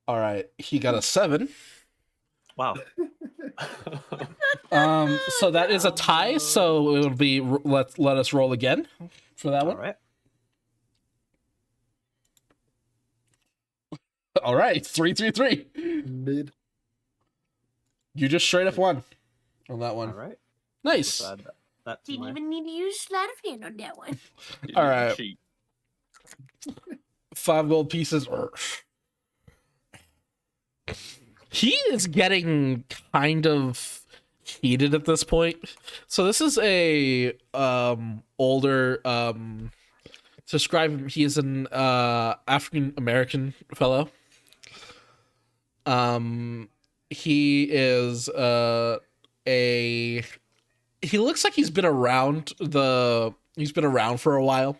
Alright, he got a 7. Wow. So that is a tie, so it'll be let us roll again for that All one. right. All right, 3, 3, 3. Mid. You just straight up won on that All one. right. Nice. Let's add that to Didn't my... even need to use sleight of hand on that one. Didn't All even right. cheat. 5 gold pieces. He is getting kind of heated at this point. So this is a older to describe him, he is an African American fellow. He is he looks like he's been around for a while,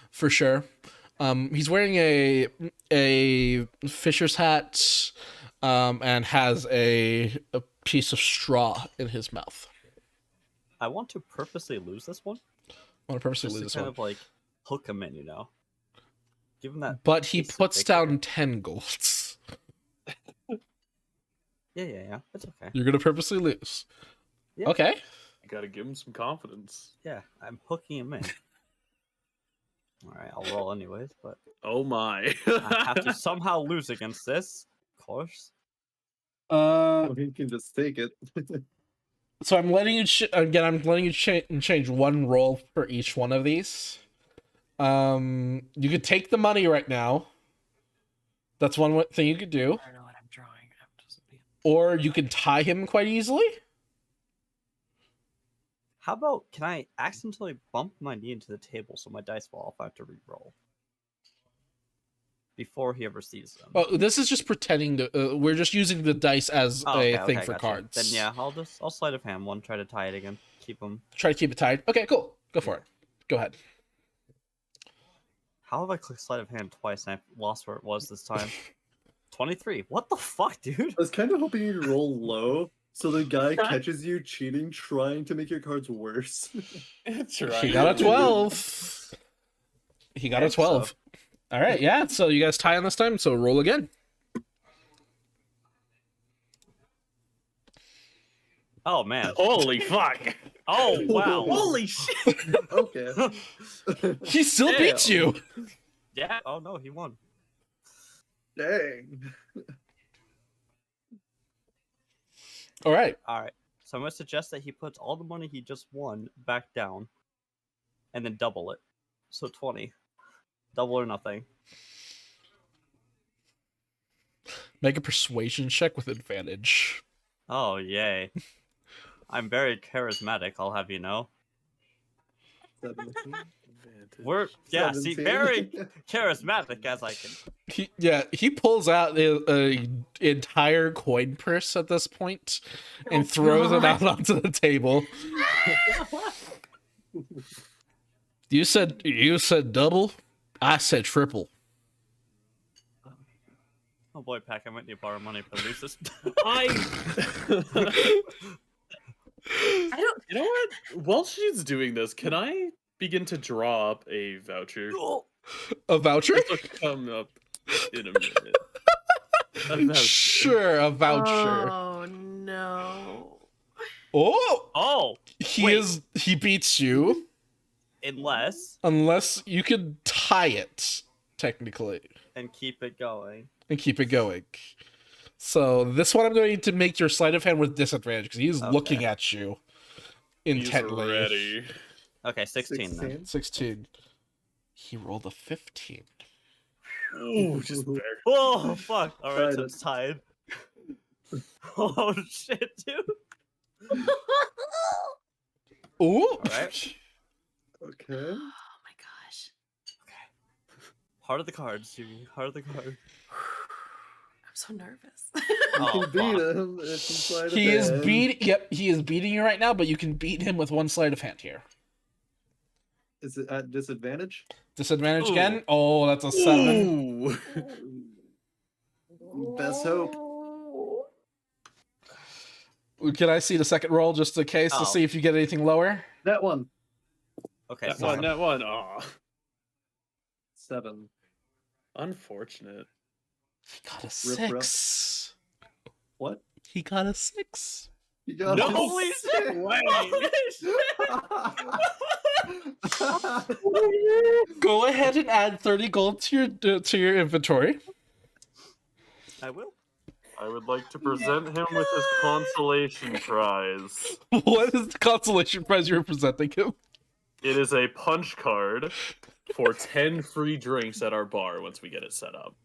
for sure. He's wearing a fisher's hat, and has a piece of straw in his mouth. I want to purposely lose this one. I want to purposely Just lose to this kind one. of like hook him in, you know? Give him that. But he piece of puts victory. down 10 golds. Yeah. It's okay. You're gonna purposely lose. Yeah. Okay. You gotta give him some confidence. Yeah, I'm hooking him in. All right, I'll roll anyways, but Oh my. I have to somehow lose against this. Of course. Well, he can just take it. So I'm letting you I'm letting you change 1 roll for each one of these. You could take the money right now. That's one thing you could do. I don't know what I'm drawing. I'm just being... Or you can tie him quite easily. How about can I accidentally bump my knee into the table so my dice fall off? I have to re-roll before he ever sees them. Oh, this is just pretending to. We're just using the dice as a thing for gotcha. cards. Then yeah, I'll sleight of hand one. Try to tie it again. Keep him. Try to keep it tied. Okay, cool. Go for it. Go ahead. How have I clicked sleight of hand twice and I lost where it was this time? 23. What the fuck, dude? I was kind of hoping you'd roll low so the guy catches you cheating, trying to make your cards worse. That's right. He got a 12. He got a 12. All right, yeah. So you guys tie on this time. So roll again. Oh man. Holy fuck! Oh wow. Holy shit! Okay. He still beats you. Yeah. Oh no, he won. Dang. All right. All right. So I'm gonna suggest that he puts all the money he just won back down, and then double it. So 20. Double or nothing. Make a persuasion check with advantage. Oh, yay. I'm very charismatic, I'll have you know. 17. We're, yeah, see, 17. very charismatic as I can. He pulls out a entire coin purse at this point and throws it out onto the table. You said double? I said triple. Oh boy, Pack, I might need to borrow money for Lucis. I. I don't. You know what? While she's doing this, can I begin to draw up a voucher? A voucher? This will come up in a minute. A voucher. Sure, a voucher. Oh no. Oh, Oh! he beats you Unless, you can tie it technically and keep it going. and keep it going. So this one I'm going to make your sleight of hand with disadvantage because he's Okay. looking at you He's intently. ready. Okay, 16 then. 16. He rolled a 15. Ooh, just barely. Oh, fuck. Alright, so Tried it's tied. Oh, shit, dude. Ooh. Alright. Okay. Oh my gosh. Heart of the cards, Yugi. Heart of the cards. I'm so nervous. You Oh, can beat fuck. him if you slide He a is bed. he is beating you right now, but you can beat him with one sleight of hand here. Is it at disadvantage? Disadvantage Ooh. again? Oh, that's a 7. Ooh. Best hope. Can I see the second roll just in case to Oh. see if you get anything lower? That one. Okay, That so one, that one. Aw. 7. Unfortunate. He got a Rip, rip. 6. What? He got a 6. You got No, a holy shit! six. Go ahead and add 30 gold to your inventory. I will. I would like to present him with his consolation prize. What is the consolation prize you're presenting him? It is a punch card. For 10 free drinks at our bar once we get it set up.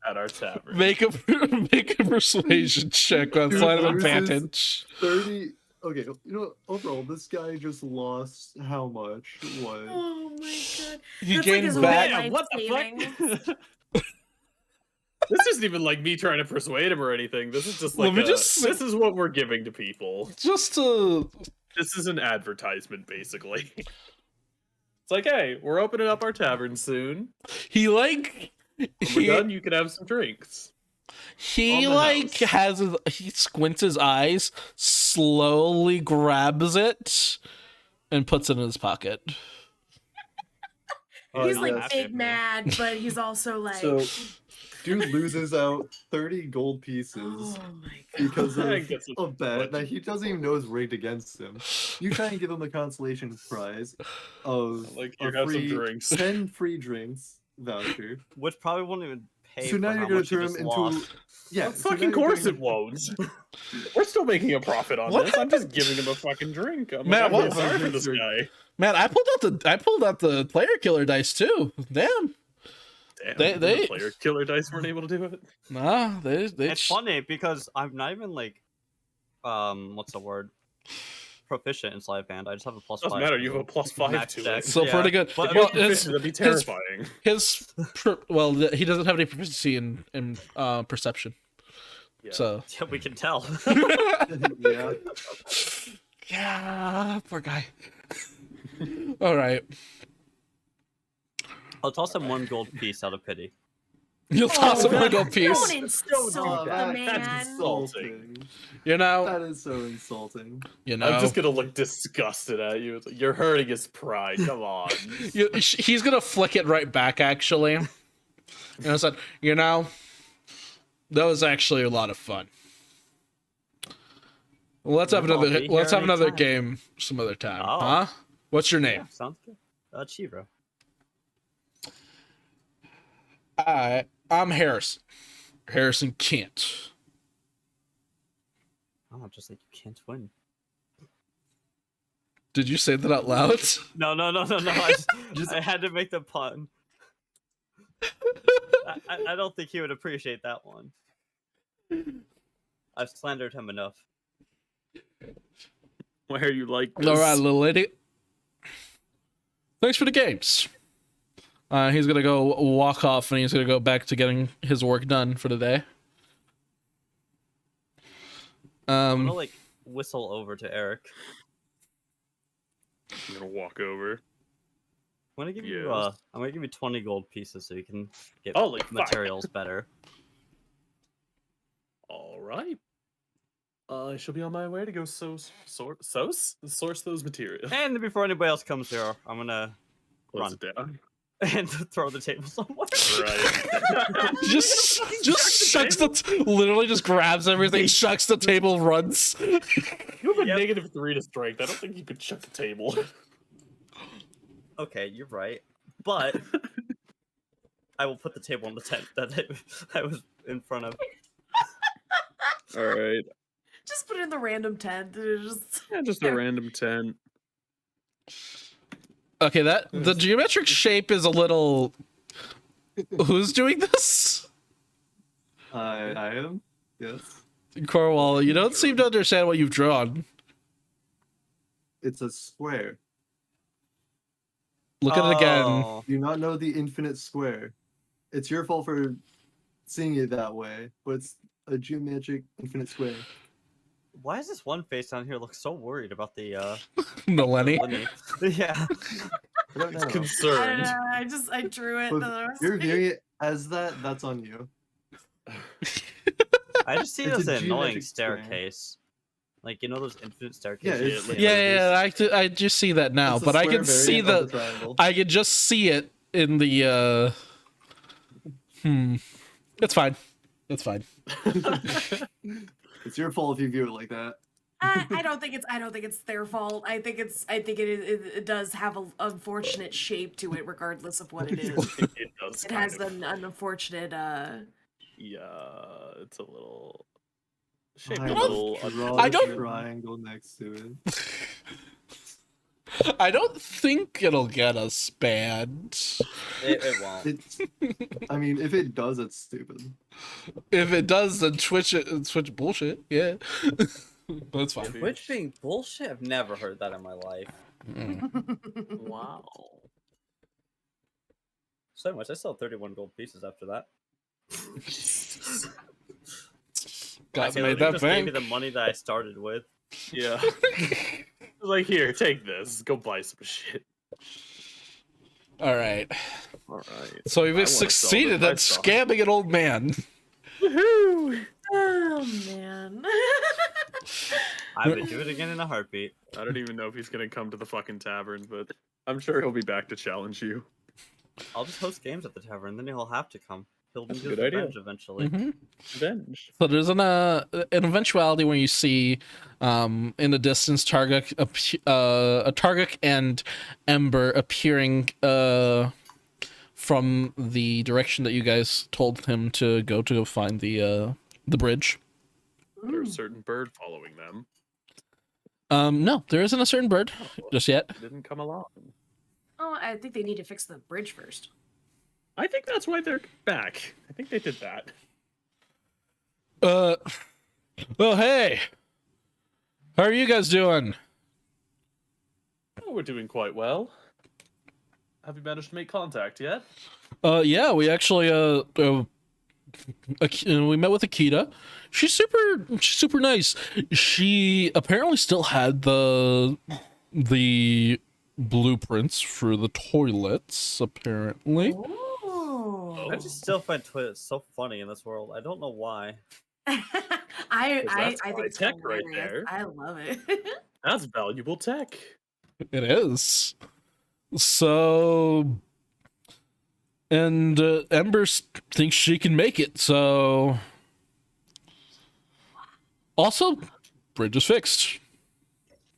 At our tavern. Make a persuasion check on Dude, sleight of this is- advantage. 30. Okay, you know what? Overall, this guy just lost how much? What? Oh my god. He That's like gained his back. whole Man, what the savings. fuck? This isn't even like me trying to persuade him or anything. This is just Let like me just- this is what we're giving to people. Just to This is an advertisement, basically. It's like, hey, we're opening up our tavern soon. he like When we're he, done, you can have some drinks. he on the like house. he squints his eyes, slowly grabs it, and puts it in his pocket. Oh, He's like yes. big mad, but he's also like So, dude loses out 30 gold pieces oh my god. because I of guess it's a bet what- that he doesn't even know is rigged against him. You try and give him the consolation prize of Like, a here, have some free drinks. 10 free drinks voucher. Which probably won't even pay So for now how you're gonna much you turn just him lost. into yeah. Of so now fucking you're course turning it won't. We're still making a profit on What this. I'm just giving him a fucking drink. I'm Matt, like, I'm what- sorry for this guy. Man, I pulled out the player killer dice too. Damn. Damn, They- the player killer dice weren't able to do it. Nah, they It's funny because I'm not even like, what's the word? Proficient in sleight of hand. I just have a plus Doesn't 5. matter. You have a plus 5 Max to deck. it. So Yeah, pretty good. but- Well, Well, his, that'd be terrifying. he doesn't have any proficiency in perception. Yeah. So Yeah, we can tell. yeah. yeah, poor guy. All right, I'll toss him 1 gold piece out of pity. you'll toss him a gold Don't piece. insult Oh, the that- man. that's Insulting. You know, That is so insulting. you know. I'm just gonna look disgusted at you. It's like, you're hurting his pride. Come on. He's gonna flick it right back, actually. And I said, you know, that was actually a lot of fun. Let's have I'll another. be Let's here have another anytime. game some other time. Oh. Huh? What's your name? Yeah, sounds good. Chivro. I'm Harrison. Harrison Kent. Oh, just like you can't win. Did you say that out loud? No. I had to make the pun. I don't think he would appreciate that one. I've slandered him enough. Why are you like this? All right, little lady. Thanks for the games. He's gonna go walk off, and he's gonna go back to getting his work done for the day. I'm gonna like whistle over to Eric. I'm gonna walk over. I'm gonna give you Yes. I'm gonna give you 20 gold pieces so you can get Holy fuck. materials better. All right. I shall be on my way to go source those materials. And before anybody else comes here, I'm gonna Close run. it down. and throw the table somewhere. Right. just shucks literally just grabs everything, shucks the table, runs. You have a Yep. -3 to strength. I don't think you could chuck the table. Okay, you're right. But I will put the table in the tent that I was in front of. All right. Just put it in the random tent. Just... Yeah, just a random tent. Okay, the geometric shape is a little. Who's doing this? I am. Yes. Corwall, you don't seem to understand what you've drawn. It's a square. Look at it again. Oh, Do you not know the infinite square? It's your fault for seeing it that way, but it's a geometric infinite square. why does this one face down here look so worried about the Millennium. Lenny? Yeah. I don't It's know. concerned. I drew it. But and then I was if you're like- viewing it as that, that's on you. I just see it It's as a an annoying geometric square. staircase. Like, you know those infinite Yeah, staircases? it's, like- Yeah, I just see that now, it's a but I square can see variant of the. triangle. I can just see it in the. It's fine. It's fine. It's your fault if you view it like that. I don't think it's their fault. I think it does have an unfortunate shape to it, regardless of what it is. It does. It kind has of. an unfortunate Yeah, it's a little. Shaped I a little. draw I a don't- triangle next to it. I don't think it'll get us banned. It won't. It's. I mean, if it does, it's stupid. If it does, then Twitch bullshit. Yeah, that's fine. Twitch being bullshit? I've never heard that in my life. Wow. So much. I still have 31 gold pieces after that. Guys Okay, made Logan that just gave me bank. the money that I started with. Yeah. Like, here, take this. Go buy some shit. All right. All right. So I wanna we've sell succeeded this at myself. scamming an old man. Woohoo! Oh man. I would do it again in a heartbeat. I don't even know if he's gonna come to the fucking tavern, but I'm sure he'll be back to challenge you. I'll just host games at the tavern, then he'll have to come. He'll That's a do his good idea. revenge eventually. Mhm. Revenge. So there's an eventuality when you see in the distance Targuk and Ember appearing from the direction that you guys told him to go find the bridge. There's a certain bird following them. No, there isn't a certain bird just yet. It didn't come along. Oh, I think they need to fix the bridge first. I think that's why they're back. I think they did that. Oh hey, how are you guys doing? Oh, we're doing quite well. Have you managed to make contact yet? Yeah, we actually we met with Akita. She's super nice. She apparently still had the blueprints for the toilets, apparently. Oh. I just still find Twitch so funny in this world. I don't know why. I that's think high it's tech right hilarious. there. I love it. That's valuable tech. It is. So and Ember thinks she can make it, so also bridge is fixed.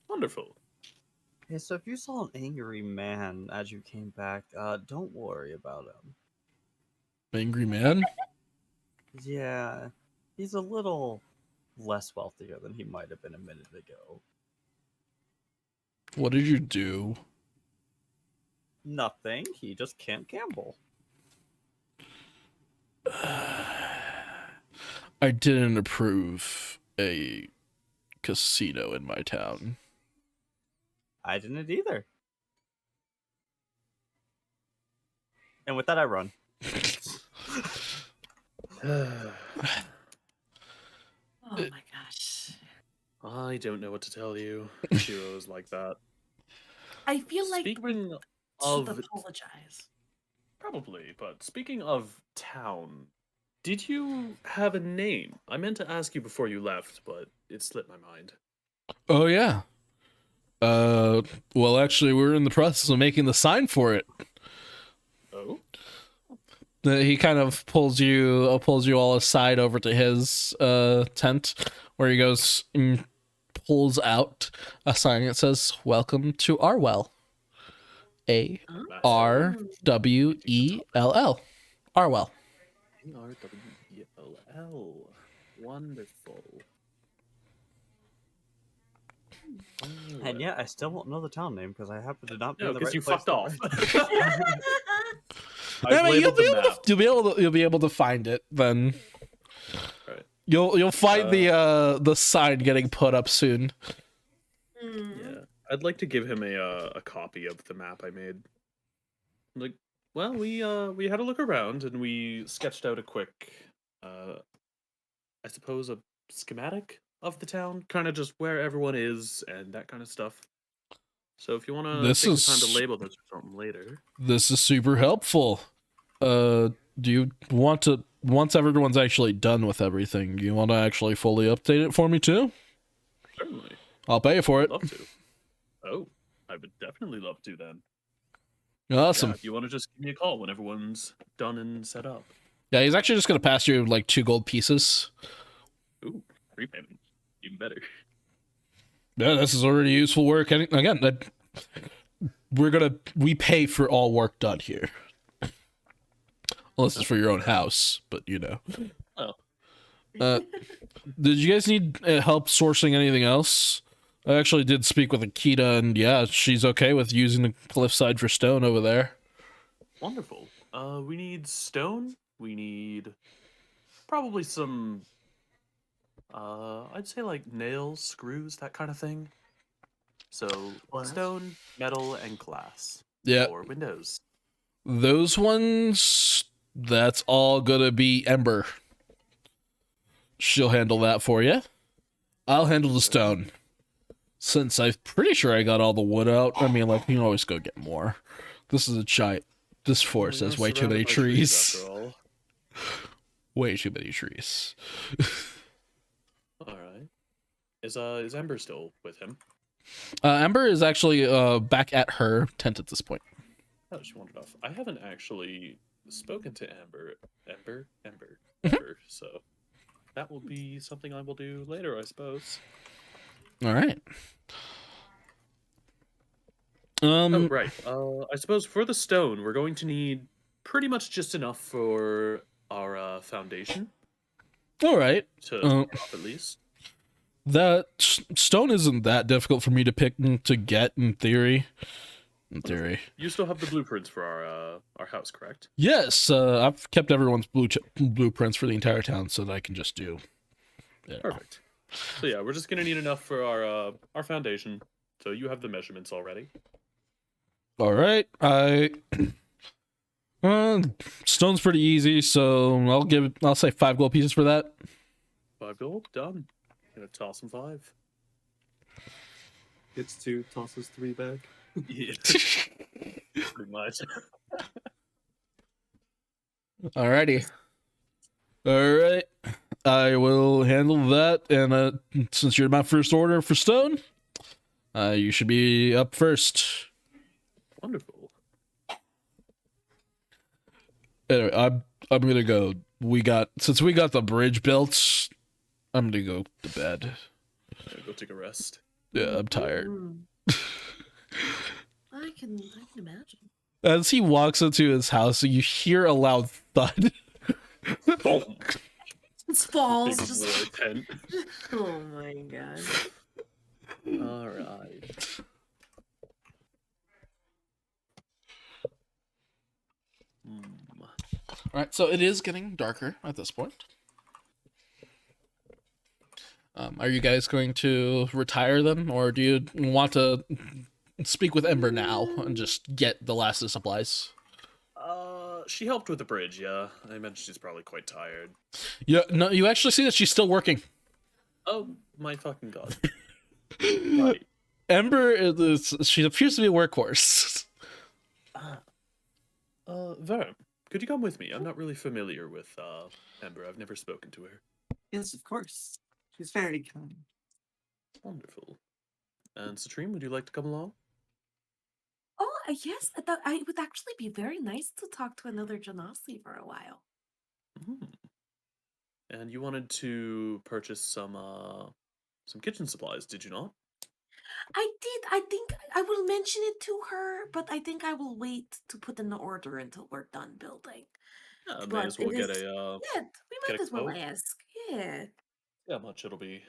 Wonderful. Hey, so if you saw an angry man as you came back, don't worry about him. Angry man? Yeah, he's a little less wealthier than he might have been a minute ago. What did you do? Nothing. He just can't gamble. I didn't approve a casino in my town. I didn't either. And with that, I run. Oh my gosh. I don't know what to tell you. Shiro is like that. I feel like we're Speaking should of apologize. probably, but speaking of town, did you have a name? I meant to ask you before you left, but it slipped my mind. Oh yeah. Well, actually, we're in the process of making the sign for it. Oh, He kind of pulls you all aside over to his tent, where he goes and pulls out a sign that says "Welcome to Arwell." ARWELL. Arwell. ARWELL. Wonderful. And yet, I still won't know the town name because I happen to not be No, in the because right you place fucked to off. write. Yeah, I've but labeled the map. you'll be able to find it then. Right. You'll find the sign getting put up soon. Yeah, I'd like to give him a copy of the map I made. Like, well, we had a look around and we sketched out a quick, I suppose, a schematic of the town, kind of just where everyone is and that kind of stuff. So if you want to This take the time is- to label this or something later, This is super helpful. Do you want to, once everyone's actually done with everything, do you want to actually fully update it for me too? certainly, I'll pay you for I'd it. love to. Oh, I would definitely love to then. Awesome. Yeah, if you want to just give me a call when everyone's done and set up. Yeah, he's actually just gonna pass you like 2 gold pieces. Ooh, prepayment, even better. Yeah, this is already useful work. And again, we pay for all work done here. Unless it's for your own house, but you know. Oh. Did you guys need help sourcing anything else? I actually did speak with Akita, and yeah, she's okay with using the cliffside for stone over there. Wonderful. We need stone. We need probably some, I'd say like nails, screws, that kind of thing. So Glass? stone, metal, and glass. Yeah, Or windows. those ones, that's all gonna be Ember. She'll handle that for you. I'll handle the stone. Since I'm pretty sure I got all the wood out. I mean, like, you can always go get more. This is a giant. This forest We has are way too many surrounded by trees. after all. Way too many trees. All right. Is Ember still with him? Ember is actually back at her tent at this point. Oh, she wandered off. I haven't actually spoken to Ember. So that will be something I will do later, I suppose. All right. Oh, right. I suppose for the stone, we're going to need pretty much just enough for our foundation All right. to Uh, start off at least. That stone isn't that difficult for me to pick and to get in theory. In theory. You still have the blueprints for our house, correct? Yes, I've kept everyone's blueprints for the entire town so that I can just do. Yeah. Perfect. So yeah, we're just gonna need enough for our foundation. So you have the measurements already. All right. Stone's pretty easy, so I'll say 5 gold pieces for that. 5 gold, done. Gonna toss him 5. Gets 2, tosses 3 back. Yeah. Pretty much. Alrighty. Alright. I will handle that, and since you're my first order for stone, you should be up first. Wonderful. Anyway, I'm gonna go. Since we got the bridge built, I'm gonna go to bed. Go take a rest. Yeah, I'm tired. I can imagine. As he walks into his house, you hear a loud thud. Boom. It's falls. Big Just, war tent. oh my god. All right. All right, so it is getting darker at this point. Are you guys going to retire then, or do you want to speak with Ember now and just get the last of the supplies? She helped with the bridge, yeah. I imagine she's probably quite tired. Yeah, no, you actually see that she's still working. Oh my fucking god. Right. Ember she appears to be a workhorse. Verm, could you come with me? I'm not really familiar with Ember. I've never spoken to her. Yes, of course. She's very kind. Wonderful. And Citrine, would you like to come along? Oh, yes. It would actually be very nice to talk to another Genasi for a while. Hmm. And you wanted to purchase some kitchen supplies, did you not? I did. I think I will mention it to her, but I think I will wait to put in the order until we're done building. Yeah, may But as well it get is- a Yeah, we get might a as well quote? ask. Yeah. see how much it'll be.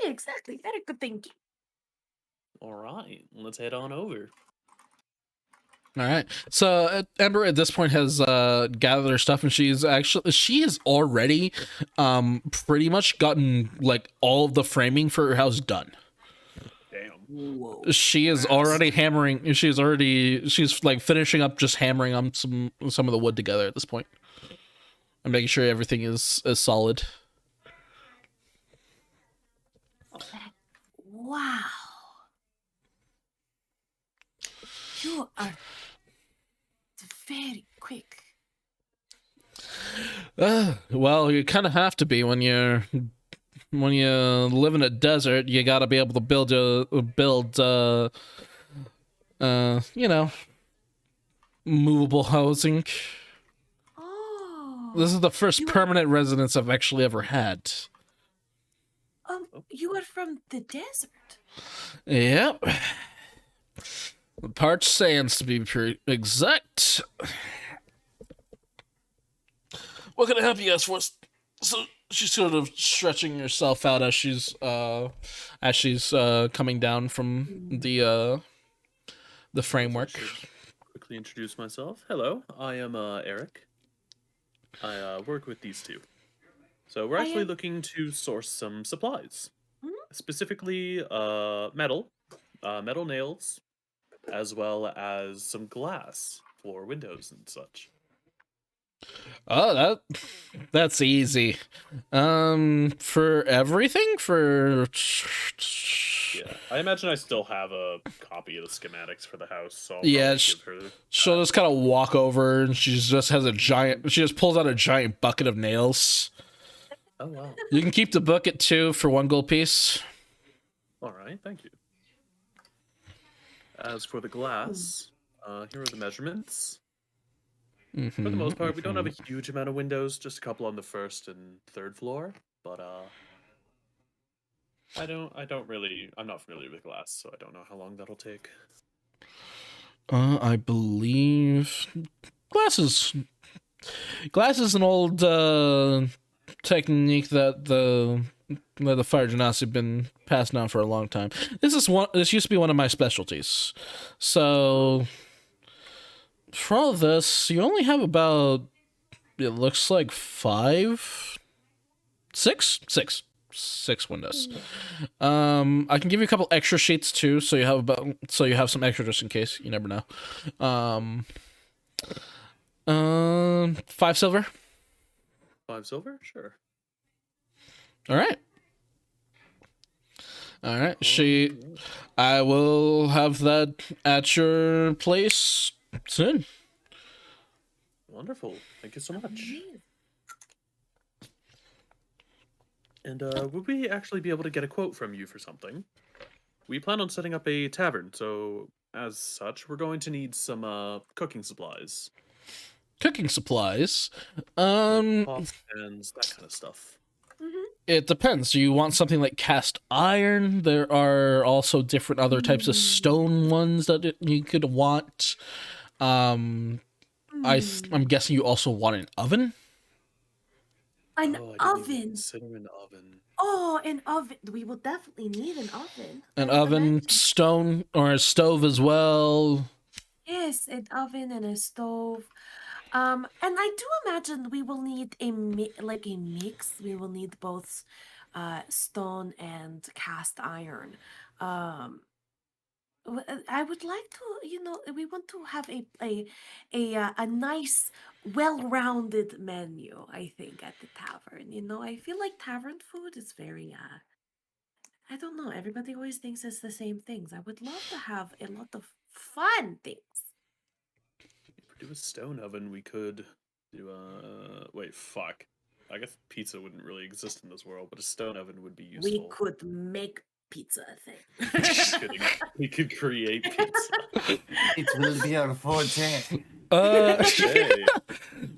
Yeah, exactly. Very good thinking. All right, let's head on over. All right. So Ember at this point has gathered her stuff, and she has already pretty much gotten like all of the framing for her house done. Damn. Whoa. She is already hammering. She's like finishing up, just hammering on some of the wood together at this point, and making sure everything is solid. Wow. You are very quick. Well, you kind of have to be when you live in a desert. You got to be able to build movable housing. Oh. This is the first You are- permanent residence I've actually ever had. You are from the desert. Yep. Parched sands, to be pretty exact. What can I help you guys for? So she's sort of stretching herself out as she's coming down from the framework. Should quickly introduce myself. Hello, I am Eric. I work with these two. So we're I actually am- looking to source some supplies, Mhm. specifically metal nails, as well as some glass for windows and such. Oh, that's easy. For everything for. Yeah, I imagine I still have a copy of the schematics for the house, so I'll Yeah, probably give her. She'll just kind of walk over, and she just pulls out a giant bucket of nails. Oh wow! You can keep the bucket too for 1 gold piece. All right, thank you. As for the glass, here are the measurements. For the most part, we don't have a huge amount of windows, just a couple on the first and third floor. But I'm not familiar with glass, so I don't know how long that'll take. I believe glass is an old technique that the Fire Genasi have been passing down for a long time. This used to be one of my specialties. So for all this, you only have about, it looks like 6 windows. I can give you a couple extra sheets too, so you have some extra just in case. You never know. 5 silver. 5 silver, sure. All right. I will have that at your place soon. Wonderful. Thank you so much. And would we actually be able to get a quote from you for something? We plan on setting up a tavern, so as such, we're going to need some cooking supplies. Cooking supplies. Pots, pans, that kind of stuff. It depends. Do you want something like cast iron? There are also different other types of stone ones that you could want. I'm guessing you also want an oven. An Oh, I didn't even oven. consider an oven. Oh, an oven. We will definitely need an oven. An I would oven, imagine. stone, or a stove as well. Yes, an oven and a stove. And I do imagine we will need like a mix. We will need both stone and cast iron. Um, I would like to, we want to have a nice, well-rounded menu. I think at the tavern. I feel like tavern food is very I don't know. Everybody always thinks it's the same things. I would love to have a lot of fun things. If we do a stone oven, we could do wait, fuck. I guess pizza wouldn't really exist in this world, but a stone oven would be useful. We could make pizza a Just thing. kidding. We could create pizza. It will be our forte. Okay.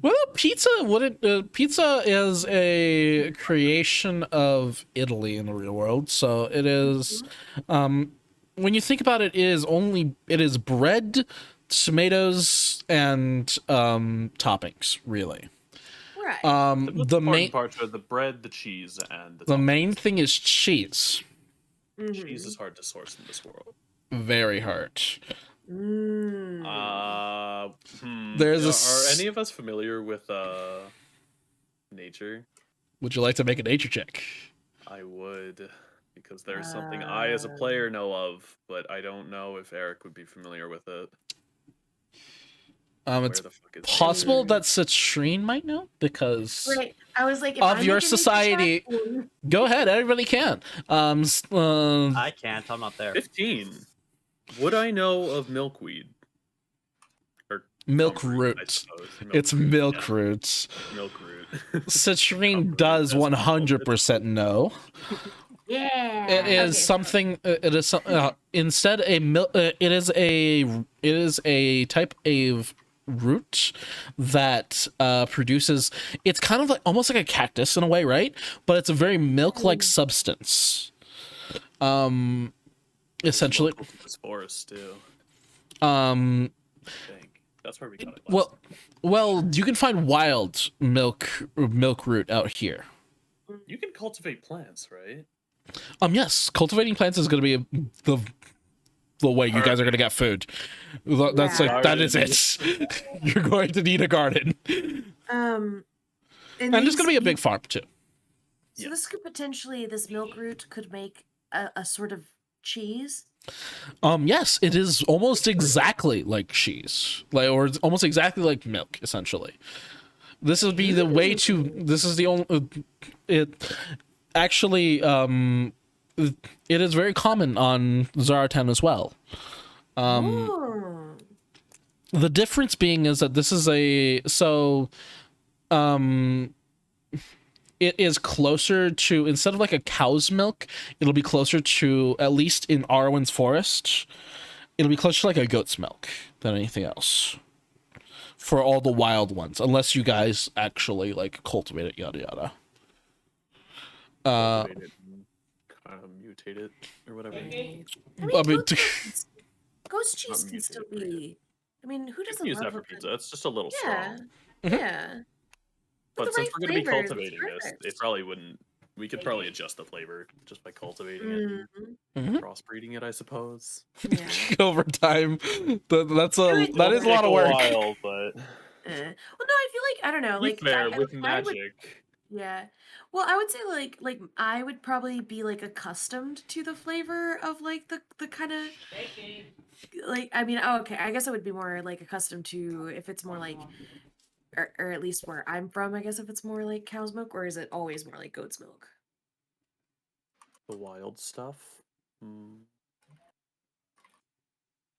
Well, pizza wouldn't. Pizza is a creation of Italy in the real world, so it is. When you think about it, it is bread, tomatoes, and toppings. Really, Right. The main parts are the bread, the cheese, and the main thing is cheese. cheese is hard to source in this world. Very hard. Mm. There's Are any of us familiar with nature? Would you like to make a nature check? I would, because there's something I as a player know of, but I don't know if Eric would be familiar with it. It's Where the fuck is possible nature? that Citrine might know because Right. I was like, if of I your make a nature society. check, Go ahead, everybody can. I can't. I'm not there. 15. Would I know of milkweed? Or Milk I root. suppose. It's Milkweed, milk yeah. roots. Milk root. Citrine does 100% know. yeah. It is Okay, something. It is instead a milk. It is a type of root that produces. It's kind of like almost like a cactus in a way, right? But it's a very milk-like substance. Essentially. Local to this forest too. I think that's where we got it. Well, you can find wild milk root out here. You can cultivate plants, right? Yes, cultivating plants is going to be the way you guys are going to get food. That's Yeah. that is it. You're going to need a garden, and and there's going to be a big farm too. So this could potentially, this milk root could make a sort of cheese. Yes, it is almost exactly like cheese, or it's almost exactly like milk, essentially. This would be the way to. This is the only. It actually. It is very common on Zaratan as well. Oh. The difference being is that this is it is closer to, instead of like a cow's milk, it'll be closer to, at least in Arwen's forest, it'll be closer to like a goat's milk than anything else. For all the wild ones, unless you guys actually like cultivate it, yada yada. Cultivate it and kind of mutate it or whatever. I mean, to- ghost cheese Not can still mutated, right? be. I mean, who You doesn't can use love that for a good- pizza. It's just a little Yeah, strong. yeah. With But the since right we're going to be flavors, it's cultivating this, perfect. it probably wouldn't. We could probably adjust the flavor just by cultivating it, Mhm. crossbreeding it, I suppose. Yeah. Over time, that It'll is a lot of work. While, but Well, no, I feel like I don't know. be Like fair, with I would, magic. yeah. Well, I would say like I would probably be like accustomed to the flavor of like the kind of like I mean, oh, okay. I guess I would be more like accustomed to if it's more like or at least where I'm from, I guess if it's more like cow's milk, or is it always more like goat's milk? The wild stuff.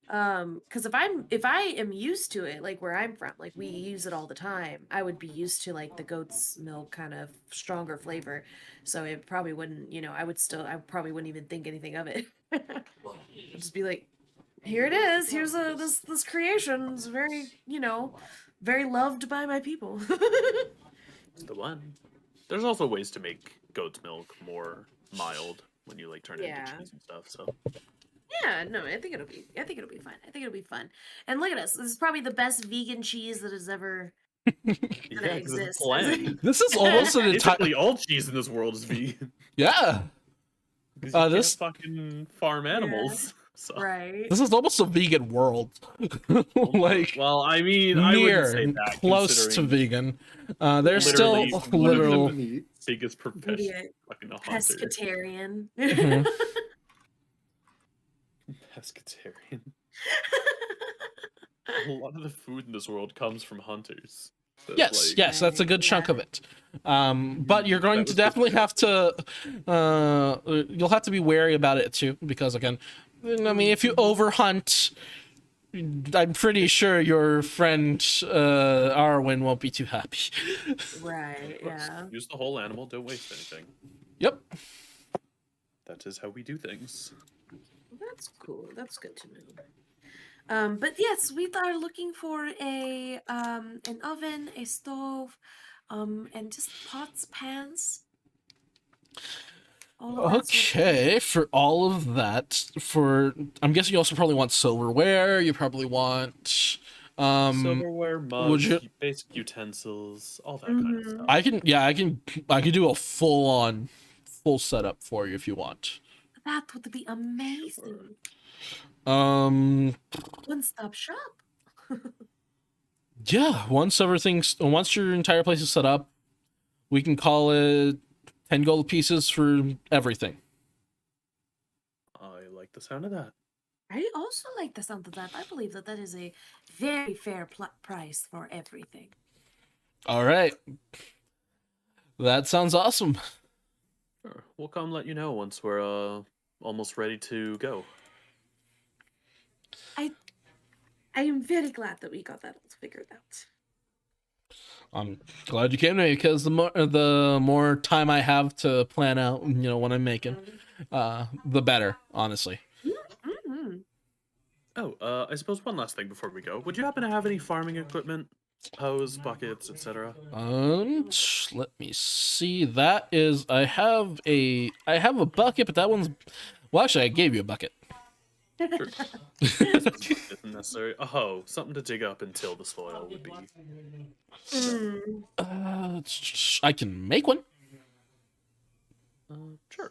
Because if I am used to it, like where I'm from, like we use it all the time, I would be used to like the goat's milk kind of stronger flavor. So it probably wouldn't, I probably wouldn't even think anything of it. I'd just be like, here it is. Here's this creation. It's very, very loved by my people. It's the one. There's also ways to make goat's milk more mild when you like turn it Yeah. into cheese and stuff. So Yeah, no, I think it'll be fun. I think it'll be fun. And look at us. This is probably the best vegan cheese that has ever yeah, 'cause it's exists. bland. This is almost an entire. Basically, all cheese in this world is vegan. Yeah. 'Cause you This- can't fucking farm animals. So. Right. This is almost a vegan world. Like Well, I mean, I wouldn't say near, that. close to considering vegan. There's still literally one of literal. the Meat. biggest Maybe profession a fucking a hunter. pescatarian. Mhm. Pescatarian. A lot of the food in this world comes from hunters. So, Yes, like, yes, that's a good chunk of it. But you're going That to was good definitely shit. have to. You'll have to be wary about it too, because again, I mean, if you overhunt, I'm pretty sure your friend Arwen won't be too happy. Right. of course, Yeah. use the whole animal, don't waste anything. Yep. That is how we do things. That's cool. That's good to know. But yes, we are looking for a an oven, a stove, and just pots, pans. All of that sort of thing. Okay, for all of that, I'm guessing you also probably want silverware. You probably want Silverware, mugs, you- basic utensils, all that kind of Mhm. stuff. I can do a full setup for you if you want. That would be amazing. Um, One-stop shop. yeah, once your entire place is set up, we can call it 10 gold pieces for everything. I like the sound of that. I also like the sound of that. I believe that is a very fair price for everything. All right. That sounds awesome. Sure. We'll come let you know once we're almost ready to go. I am very glad that we got that all figured out. I'm glad you came to me because the more time I have to plan out, what I'm making, the better, honestly. Mm-hmm. Oh, I suppose one last thing before we go. Would you happen to have any farming equipment? Hoes, buckets, etc. Let me see. That is, I have a bucket, but that one's. Well, actually, I gave you a bucket. Sure. Isn't necessary. A hoe, something to dig up and till the soil would be. I can make one. Sure.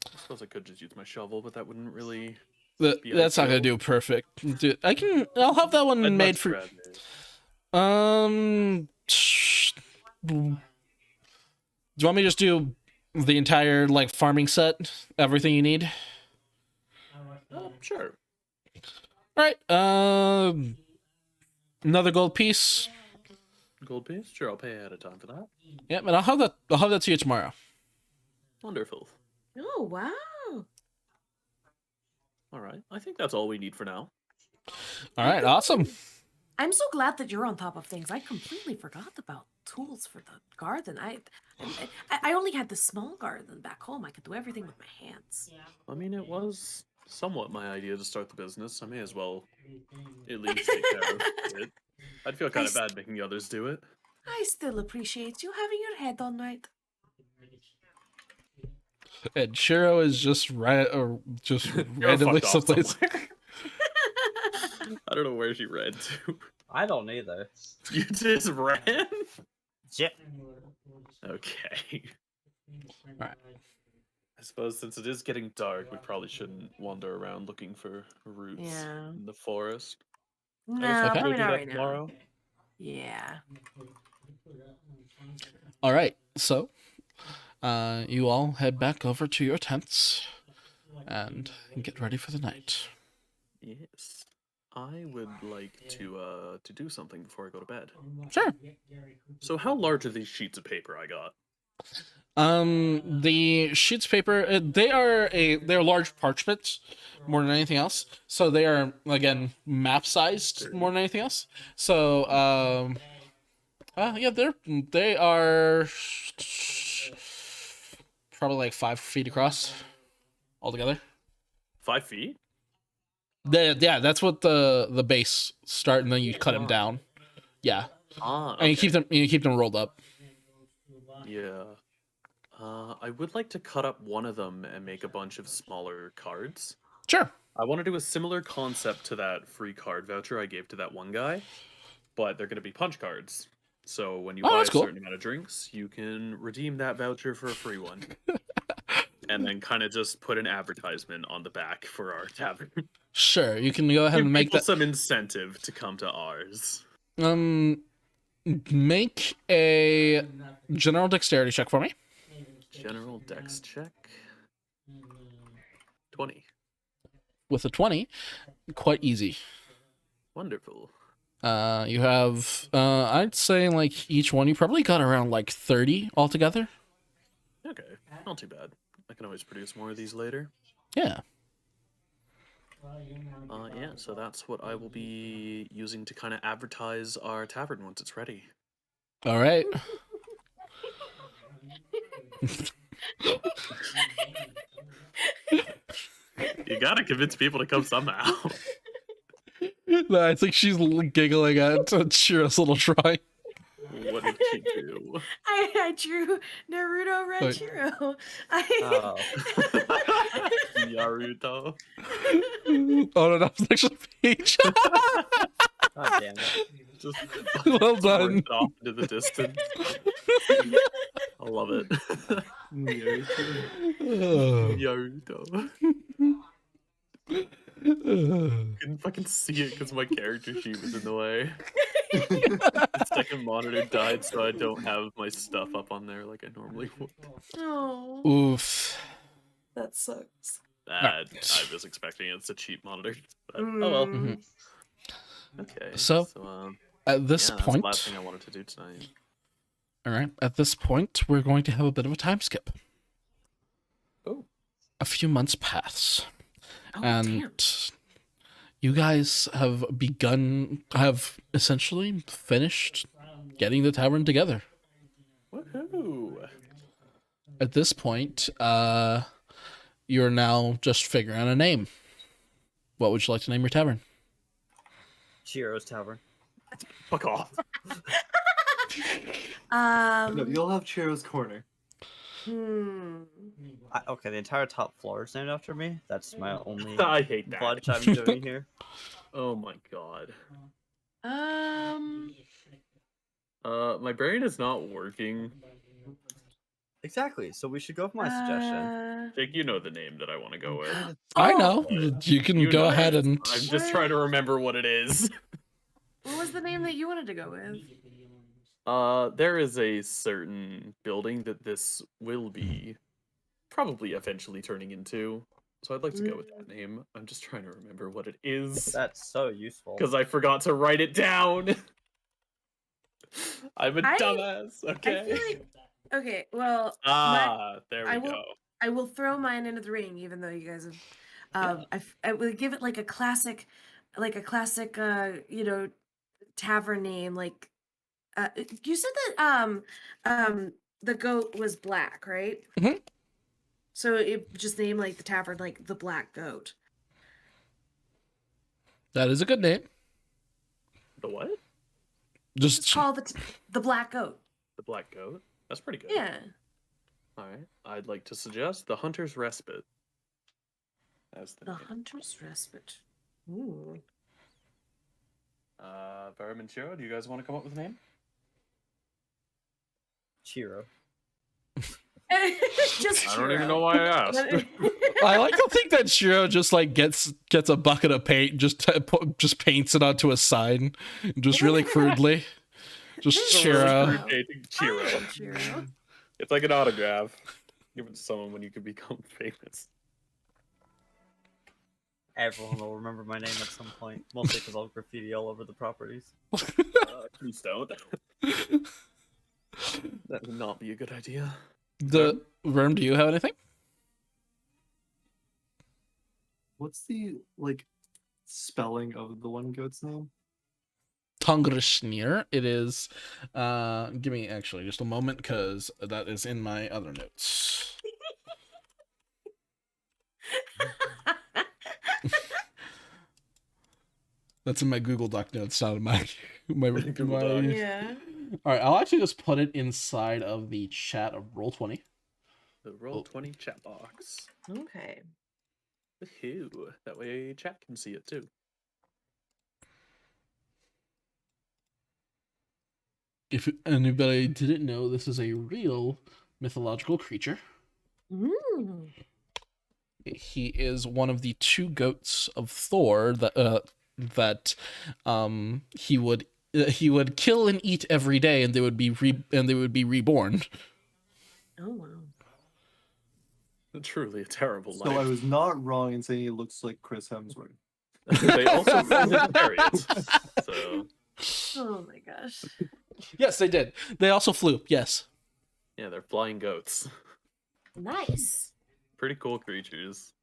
I suppose I could just use my shovel, but that wouldn't really. That's not gonna ideal. do perfect. Dude, I'll have that one I'd made much for. rather- Do you want me to just do the entire farming set, everything you need? Sure. All right. Another gold piece. Gold piece? Sure, I'll pay ahead of time for that. Yep, and I'll have that to you tomorrow. Wonderful. Oh, wow. All right. I think that's all we need for now. All right, awesome. I'm so glad that you're on top of things. I completely forgot about tools for the garden. I only had the small garden back home. I could do everything with my hands. I mean, it was somewhat my idea to start the business. I may as well at least take care of it. I'd feel kind of bad making the others do it. I still appreciate you having your head on right. And Shiro is just Shiro randomly fucked off someplace. somewhere. I don't know where she ran to. I don't either. You just ran? Yeah. Okay. Alright. I suppose since it is getting dark, we probably shouldn't wander around looking for roots Yeah. in the forest. I No, guess we'll probably do not that right now. tomorrow. Yeah. All right, so you all head back over to your tents and get ready for the night. Yes. I would like to do something before I go to bed. Sure. So how large are these sheets of paper I got? The sheets of paper, they're large parchments more than anything else. So they are, again, map sized more than anything else. So yeah, they are probably like 5 feet across altogether. 5 feet? Yeah, that's what the base start, and then you cut them down. Yeah, Ah, and you keep them rolled up. Yeah. I would like to cut up one of them and make a bunch of smaller cards. Sure. I want to do a similar concept to that free card voucher I gave to that one guy, but they're going to be punch cards. So when you buy a that's cool. certain amount of drinks, you can redeem that voucher for a free one. and then kind of just put an advertisement on the back for our tavern. Sure, you can go ahead Give and make people that. some incentive to come to ours. Make a general dexterity check for me. General dex check. 20. With a 20, quite easy. Wonderful. You have, I'd say like each one, you probably got around like 30 altogether. Okay, not too bad. I can always produce more of these later. Yeah. Yeah, so that's what I will be using to kind of advertise our tavern once it's ready. All right. You gotta convince people to come somehow. No, I think she's giggling at Shira's little try. What did she do? I drew Naruto Wait. Ranchiro. Oh. Naruto. Oh no, that was actually Peach. God damn it. Just Well done. it off into the distance. I love it. Naruto. Couldn't fucking see it because my character sheet was in the way. The second monitor died, so I don't have my stuff up on there like I normally would. Oh, Oof. that sucks. I was expecting it. It's a cheap monitor. But, oh well. Mhm. Okay. So, At this yeah, that's point, the last thing I wanted to do tonight. all right. At this point, we're going to have a bit of a time skip. Oh. A few months pass, Oh, and you guys have essentially finished getting the tavern together. Woohoo! At this point, you're now just figuring out a name. What would you like to name your tavern? Chiro's Tavern. Fuck off. No, you'll have Chiro's Corner. Okay, the entire top floor is named after me. That's my only I hate that. fudge I'm doing here. Oh my god. Um, My brain is not working. Exactly. So we should go with my suggestion. Jake, you know the name that I want to go with. I Oh. know. You can You go know ahead it. and. I'm just trying to remember what it is. What was the name that you wanted to go with? There is a certain building that this will be probably eventually turning into. So I'd like to go with that name. I'm just trying to remember what it is. That's so useful. Because I forgot to write it down. I'm a I- dumbass. I Okay. feel like. Okay, well, There I we will- go. I will throw mine into the ring, even though you guys have. I will give it like a classic, tavern name. Like, you said that the goat was black, right? Mhm. So it just named like the tavern like the Black Goat. That is a good name. The what? It's Just called the Black Goat. The Black Goat? That's pretty good. Yeah. Alright. I'd like to suggest the Hunter's Respite. As the The name. Hunter's Respite. Ooh. Barum and Chiro, do you guys want to come up with a name? Chiro. Just I don't even Chiro. know why I asked. I like to think that Shiro just like gets a bucket of paint, just paints it onto a sign, just really crudely. Just Shiro. Chiro. Chiro. It's like an autograph. Give it to someone when you can become famous. Everyone will remember my name at some point. Mostly because I'll graffiti all over the properties. Please don't. That would not be a good idea. The Worm, do you have anything? What's the spelling of the one goat's name? Tongrishneer. It is. Give me actually just a moment because that is in my other notes. That's in my Google Doc notes, not in my Google Doc. Yeah. All right, I'll actually just put it inside of the chat of Roll20. The Roll20 chat box. Okay. Woohoo. That way chat can see it too. If anybody didn't know, this is a real mythological creature. Mm. He is one of the two goats of Thor that he would kill and eat every day, and they would be reborn. Oh wow. Truly a terrible So I life. was not wrong in saying he looks like Chris Hemsworth. They also flew his chariots. So Oh my gosh. Yes, they did. They also flew. Yes. yeah, they're flying goats. Nice. Pretty cool creatures.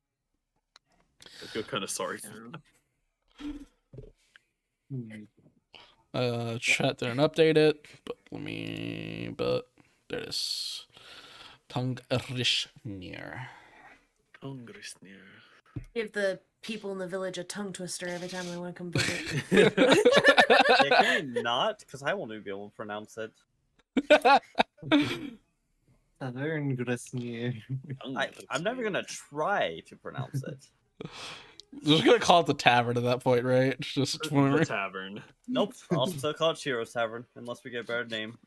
I feel kind of sorry for them. Chat didn't update it, but there it is. Tungrishner. Ungrisnir. Give the people in the village a tongue twister every time they want to come visit. Yeah, can we not? Because I won't even be able to pronounce it. Tavern Grasnier. I'm never gonna try to pronounce it. We're just gonna call it the tavern at that point, right? Just The tavern. Nope, I'll still call it Chiro's Tavern unless we get a better name.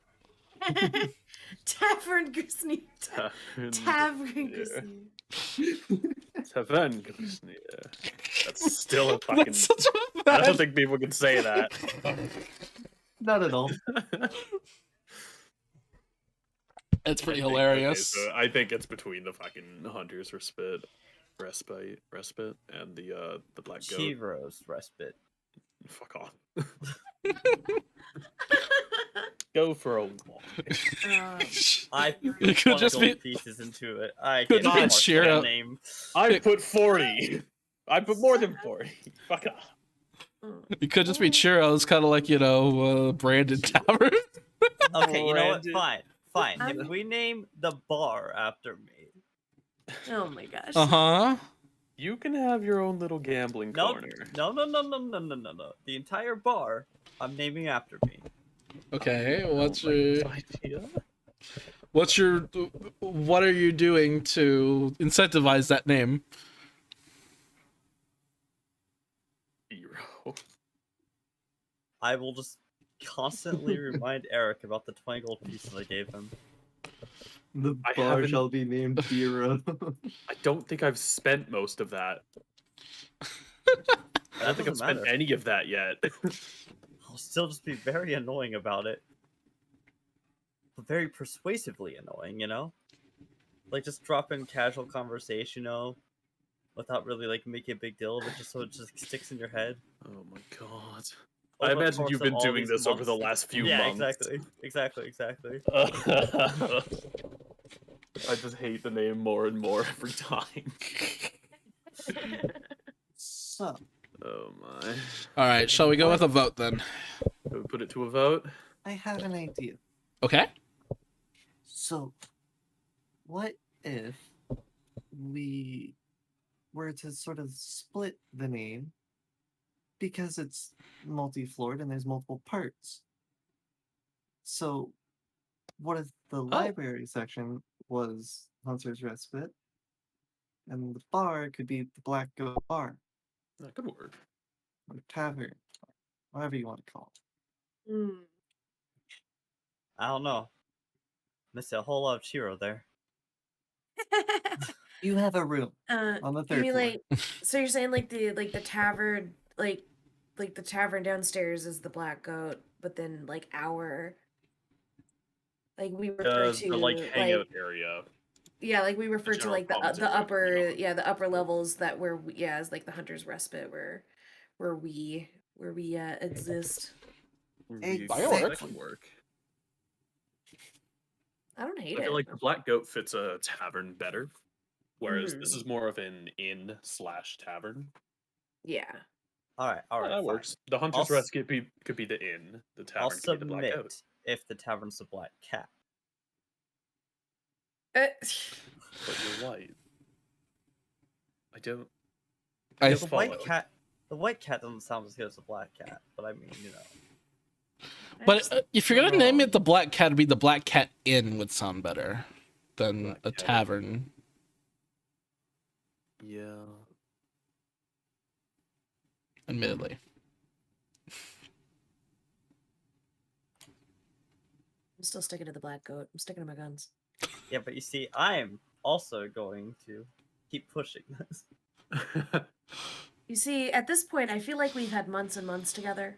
Tavern Grisney. Tavern Yeah. Grisney. Tavern Grasnier. That's still a fucking. That's such a I bad... don't think people can say that. Not at all. It's pretty I think- hilarious. okay, so I think it's between the fucking Hunter's Respite, and the Black Goat. Chiro's Respite. Fuck off. Go for a walk. I It could just be- pieces into it. I could can't just be Chiro. name. I put 40. I put more than 40. Fuck off. It could just be churros, kind of like Brandon Tavern. Okay, you know what? Brandon. Fine. If we name the bar after me. Oh my gosh. Uh-huh. You can have your own little gambling Nope. corner. No. The entire bar I'm naming after me. Okay, what are you doing to incentivize that name? Hero. I will just constantly remind Eric about the 20 gold pieces I gave him. The I bar haven't- shall be named Hero. I don't think I've spent most of that. I That don't think I've doesn't spent matter. any of that yet. I'll still just be very annoying about it. But very persuasively annoying, you know? Like just drop in casual conversation, without really like making a big deal of it, just so it just sticks in your head. Oh my god. Over I the imagine course you've of been all doing these this over the months. last few Yeah, months. exactly. I just hate the name more and more every time. So, Oh my. All right, shall we go with a vote then? Can we put it to a vote? I have an idea. Okay. So, what if we were to sort of split the name because it's multi-floored and there's multiple parts? So, what if the library section was Hunter's Respite and the bar could be the Black Goat Bar That could work. or tavern, whatever you want to call it? Mm. I don't know. Missed a whole lot of Chiro there. You have a room on the You third mean floor. like so you're saying like the tavern like the tavern downstairs is the Black Goat, but then like our like we refer to The like hangout area. yeah, like we refer to general like the commons the area, upper you know. the upper levels that is like the Hunter's Respite where we exist. That That can work. I don't hate I it. feel like the Black Goat fits a tavern better, whereas this Mhm. is more of an inn/tavern. Yeah. Alright, That fine. works. The Hunter's I'll Rest could be the inn. The I'll tavern could be the Black submit Goat. if the tavern's the Black Cat. But you're white. I don't. I don't The follow. white cat doesn't sound as good as the Black Cat, but I mean, But if you're gonna name wrong. it the Black Cat, it'd be the Black Cat Inn would sound better than Black a Cat. tavern. Yeah. Admittedly. I'm still sticking to the Black Goat. I'm sticking to my guns. Yeah, but you see, I'm also going to keep pushing this. You see, at this point, I feel like we've had months and months together,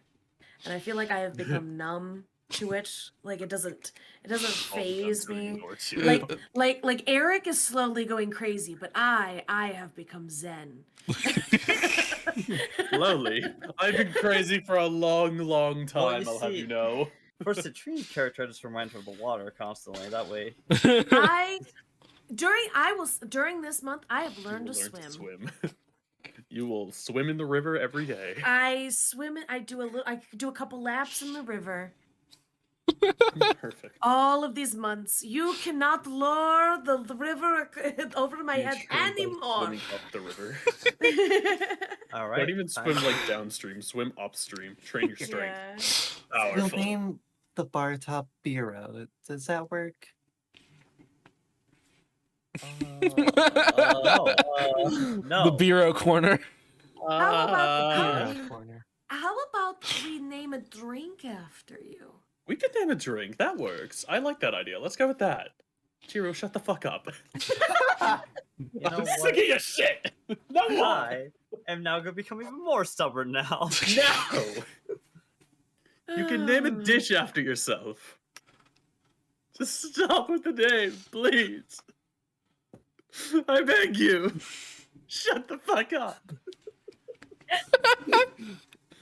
and I feel like I have become numb to it. Like it doesn't phase me. Like Eric is slowly going crazy, but I have become zen. Slowly. I've been crazy for a long, long time, Well, you I'll have see- you know. For Citrine's character, I just remind her of the water constantly. That way, During this month, I have You learned will to learn swim. swim. You will swim in the river every day. I swim. I do a couple laps in the river. Perfect. All of these months, you cannot lure the river over my You head train by anymore. Swimming up the river. all right. Don't even time- swim like downstream. Swim upstream. Train your strength. Yeah. We'll Powerful. name the bar top Biro. Does that work? No. The bureau corner. How about Biro corner. how about we name a drink after you? We could name a drink. That works. I like that idea. Let's go with that. Chiro, shut the fuck up. You know I'm what? sick of your shit. No more. I am now going to become even more stubborn now. No. You can name a Oh. dish after yourself. Just stop with the name, please. I beg you. Shut the fuck up.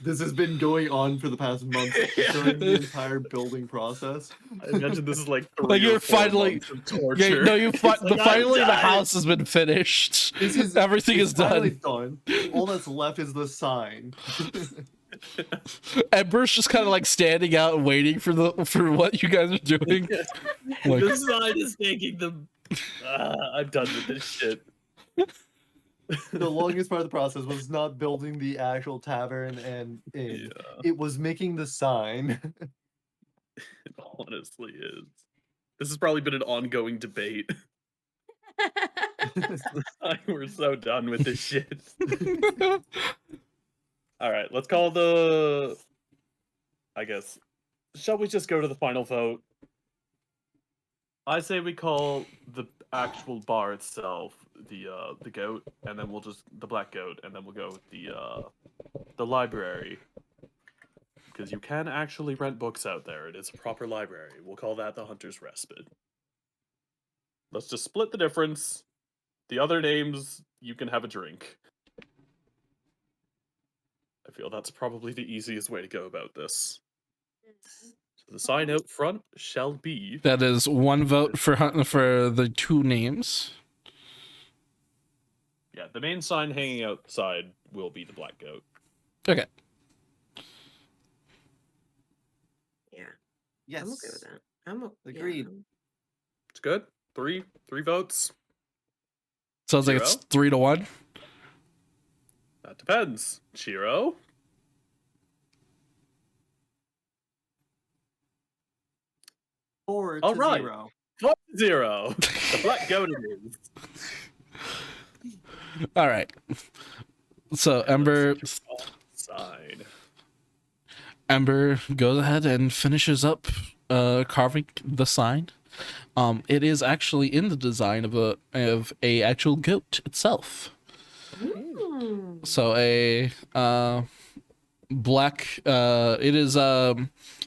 This has been going on for the past month during the entire building process. I imagine this is like 3 Like or you're 4 finally- months of torture. Yeah, no, It's like, I'm finally the done. house has been finished. This is Everything it's is finally done. done. All that's left is the sign. Ember's just kind of like standing out and waiting for what you guys are doing. Like, The sign is taking them. I'm done with this shit. The longest part of the process was not building the actual tavern and inn. It was making the sign. It honestly is. This has probably been an ongoing debate. We're so done with this shit. All right, let's call the. I guess. Shall we just go to the final vote? I say we call the actual bar itself the goat, and then we'll just the black goat, and then we'll go with the library. Because you can actually rent books out there. It is a proper library. We'll call that the Hunter's Respite. Let's just split the difference. The other names, you can have a drink. I feel that's probably the easiest way to go about this. So the sign out front shall be. that is one vote for the two names. Yeah, the main sign hanging outside will be the black goat. Okay. Yeah, Yes. I'm okay with that. Agreed. It's good. Three votes. Sounds like it's Zero? 3-1. That depends. Chiro. Four All to right. 0. 4-0. The black goat it is. All right. So Ember Sign. goes ahead and finishes up carving the sign. It is actually in the design of a actual goat itself. Mm. So a black. It is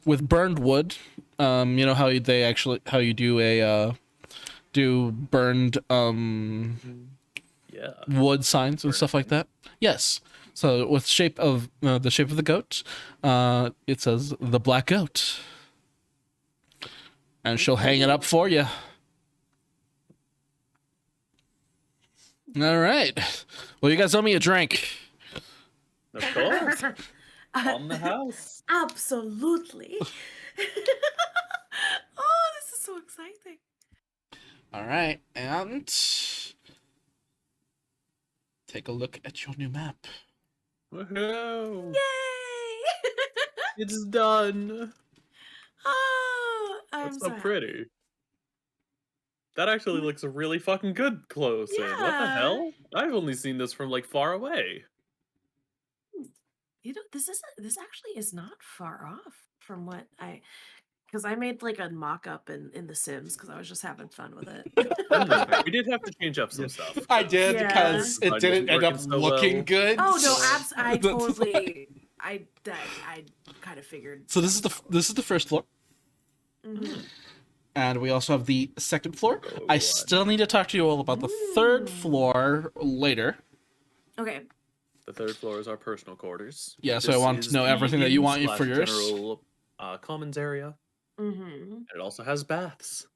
with burned wood. You know how you do burned Yeah. wood signs and stuff like that. Yes. So with the shape of the goat, it says the black goat, and she'll hang it up for you. All right. Well, you guys owe me a drink. Of course. On the house. Absolutely. Oh, this is so exciting. All right, and take a look at your new map. Woohoo! Yay! It's done. Oh, I'm That's so so happy. pretty. That actually looks really fucking good close in. What the Yeah. hell? I've only seen this from like far away. You know, this actually is not far off from what I Because I made like a mock-up in The Sims because I was just having fun with it. We did have to change up some stuff. I did Yeah. because it Mine didn't wasn't end up working so looking well. good. Oh no, I That's why. totally, I kind of figured. So this is the first floor, Mhm. and we also have the second floor. Oh, I God. still need to talk to you all about the third floor later. Okay. The third floor is our personal quarters. Yeah, so I This want to is know the everything that you want inn for slash yours. General commons area. Mm-hmm. And it also has baths.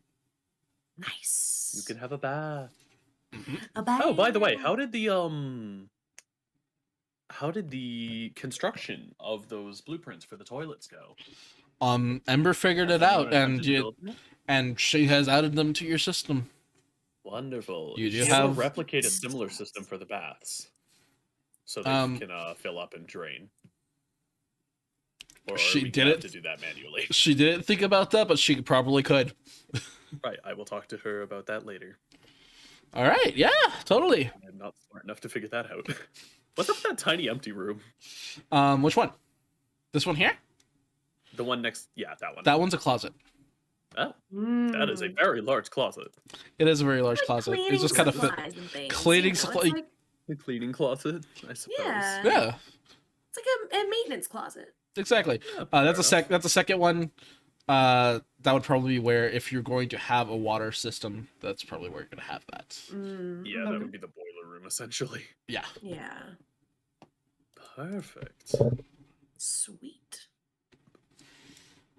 Nice. You can have a bath. A bath. Oh, by the way, how did the construction of those blueprints for the toilets go? Ember figured it Has out, anyone and attempted building it? and she has added them to your system. Wonderful. You Is do she able to have- replicate a similar system for the baths, so they can fill up and drain. Or She we did gonna it- have to do that manually. She didn't think about that, but she probably could. Right, I will talk to her about that later. All right, yeah, totally. I'm not smart enough to figure that out. What's up with that tiny empty room? Which one? This one here? The one next, yeah, that one. That one's a closet. Oh, that is a very large closet. It is a very large closet. It's just kind of fit. Cleaning supply- It's like, The cleaning closet, I suppose. yeah. Yeah, It's like a maintenance closet. exactly. Yeah, That's fair That's a second one. That would probably be where, if you're going to have a water system, that's probably where you're gonna have that. Mm, Yeah, that okay. would be the boiler room, essentially. Yeah. Yeah. Perfect. Sweet.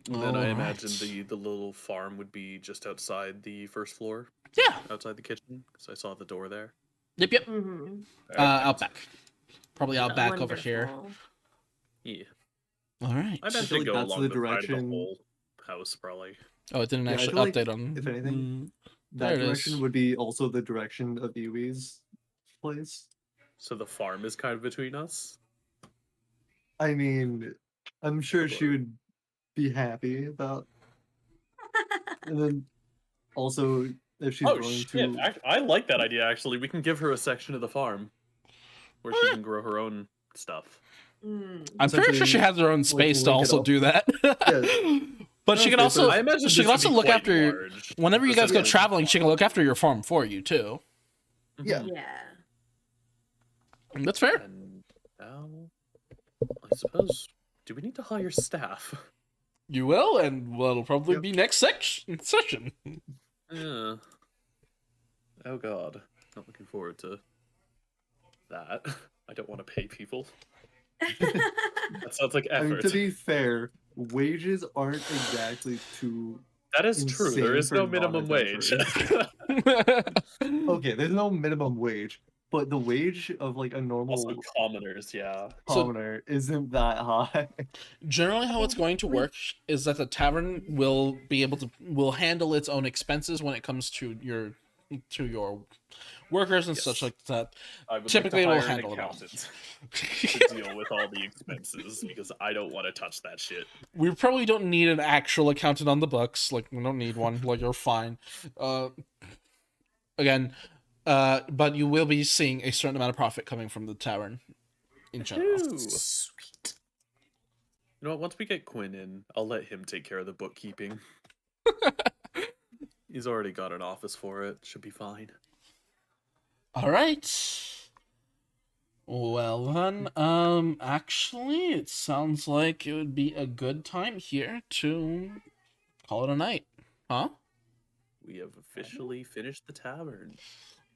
And then I Alright. imagine the little farm would be just outside the first floor, Yeah. outside the kitchen, because I saw the door there. Yep. Yep. Mm-hmm. Out back. Probably out back over here. Yeah. All right. I imagine feel it like go that's along the the side of the direction- whole house, probably. Oh, it didn't Yeah, I actually feel like, update on. if anything, Mm, That there it direction is. would be also the direction of Iwi's place. So the farm is kind of between us. I mean, I'm sure she would be happy about. And then also, if she's Oh willing shit! to, I like that idea. Actually, we can give her a section of the farm where she can grow her own stuff. Mm. I'm pretty sure she essentially, has her own space to link it also up. do that. But she Okay, can so also I imagine she this can would be also look quite after large, whenever you guys go essentially. traveling. She can look after your farm for you too. yeah, Yeah. And that's fair. And now, I suppose, do we need to hire staff? You will, and well, it'll probably Yep. be next session. Yeah. Oh god, not looking forward to that. I don't want to pay people. That sounds like I mean, effort. to be fair, wages aren't exactly too. That is true. There insane is for no minimum wage. Okay, there's no minimum wage, but the wage of like a normal Also, commoners, yeah. So- commoner isn't that high. Generally, how it's going to work is that the tavern will handle its own expenses when it comes to your workers and such Yes. like that. I would Typically, like we'll to hire an handle it all. accountant to deal with all the expenses because I don't want to touch that shit. We probably don't need an actual accountant on the books. Like, we don't need one. Like, you're fine. Again, but you will be seeing a certain amount of profit coming from the tavern in general. Ooh. Sweet. You know what? Once we get Quinn in, I'll let him take care of the bookkeeping. He's already got an office for it. Should be fine. All right. Well then, actually, it sounds like it would be a good time here to call it a night, huh? We have officially finished the tavern.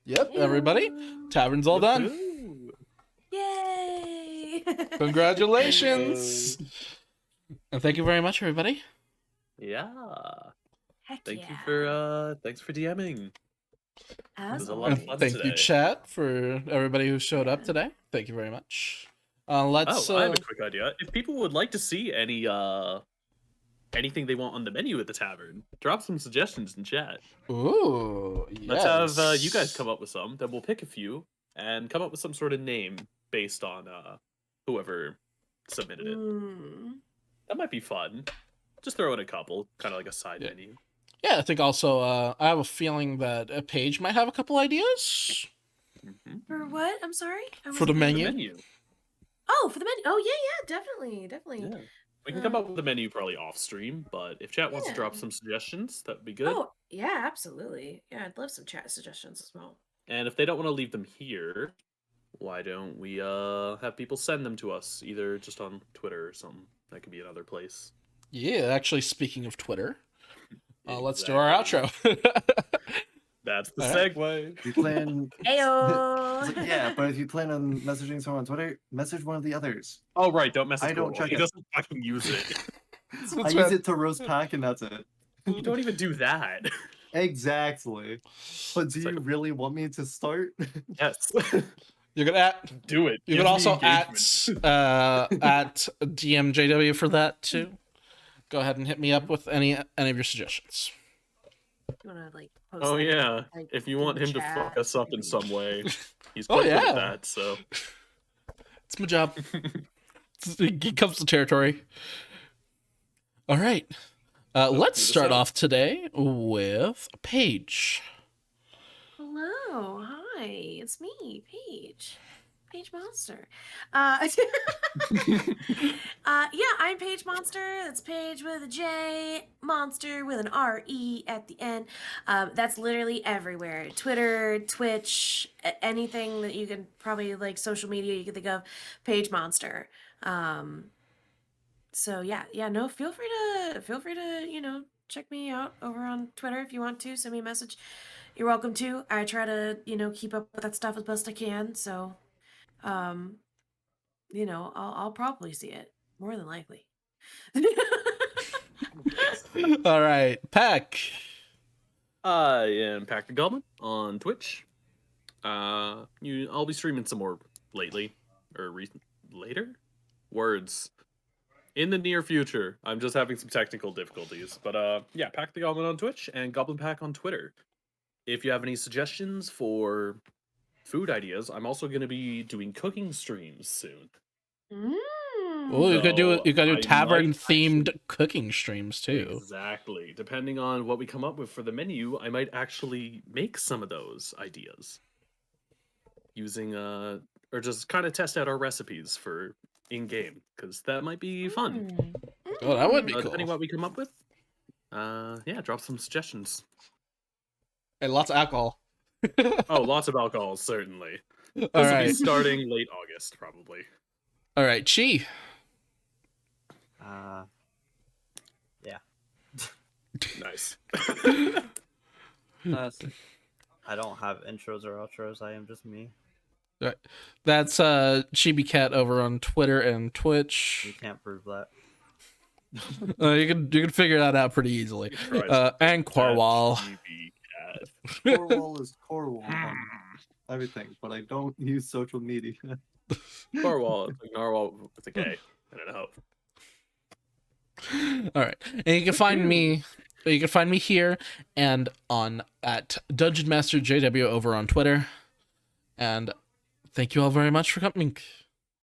Yep, everybody, tavern's all done. Woohoo! Yay! Congratulations, and thank you very much, everybody. Yeah. Heck Thank yeah. you for thanks for DMing. As was a lot of always. fun. Thank you, today. chat, for everybody who showed up today. Thank you very much. Let's. Oh, I have a quick idea. If people would like to see any anything they want on the menu at the tavern, drop some suggestions in chat. Ooh, Let's have you guys yes. come up with some. Then we'll pick a few and come up with some sort of name based on whoever submitted it. Mm. That might be fun. Just throw in a couple, kind of like a side Yeah. menu. Yeah, I think also I have a feeling that Paige might have a couple ideas. Mhm. For what? I'm sorry. I For the wasn't- menu? The menu. Oh, for the menu. Oh yeah, yeah, definitely. Yeah. We can come up with a menu probably off stream, but if chat wants to drop Yeah. some suggestions, that'd be good. Oh, yeah, absolutely. Yeah, I'd love some chat suggestions as well. And if they don't want to leave them here, why don't we have people send them to us, either just on Twitter or something? That could be another place. Yeah, actually, speaking of Twitter, let's do our outro. That's the Alright. segue. If you plan, Ayo. It's like, yeah, but if you plan on messaging someone on Twitter, message one of the others. Oh right, don't message. I don't Corwall. check He it. doesn't fucking use it. I use it to roast Pack, and that's it. You don't even do that. Exactly. But do It's you like- really want me to start? Yes. You could at Do it. you Give could me also engagement. at DMJW for that too. Go ahead and hit me up with any of your suggestions. You wanna like post Oh that, yeah. like, If you in want the him to chat, fuck us up in maybe? some way, he's Oh, quite good yeah. at that. So It's my job. It comes to territory. All right. Let's this start out. off today with Paige. Hello, hi, it's me, Paige. Paige Monster. Yeah, I'm Paige Monster. That's Paige with a J, Monster with an R-E at the end. That's literally everywhere. Twitter, Twitch, anything that you can probably like social media you can think of, Paige Monster. So yeah, no, feel free to, check me out over on Twitter if you want to. Send me a message. You're welcome to. I try to, keep up with that stuff as best I can. So, I'll probably see it more than likely. All right, Peck. I am Pack the Goblin on Twitch. I'll be streaming some more lately or later. Words. In the near future. I'm just having some technical difficulties, but yeah, Pack the Goblin on Twitch and Goblin Pack on Twitter. If you have any suggestions for food ideas, I'm also going to be doing cooking streams soon. Oh, you could do So, you could do I tavern might themed cooking streams too. Exactly. Depending on what we come up with for the menu, I might actually make some of those ideas using or just kind of test out our recipes for in game because that might be fun. Oh, that would be Depending cool. what we come up with, yeah, drop some suggestions. And lots of alcohol. Oh, lots of alcohol, certainly. All This will be right. starting late August, probably. All right, Chi. Yeah. Nice. Classic. I don't have intros or outros. I am just me. That's Chibi Cat over on Twitter and You Twitch. can't prove that. You can figure that out pretty easily. Tries And Corwall. GB cat. Corwall is Corwall on everything, but I don't use social media. Corwall, like narwhal with a K and an O. All right, and you can find me. You can find me here and on at Dungeon Master JW over on Twitter. And thank you all very much for coming.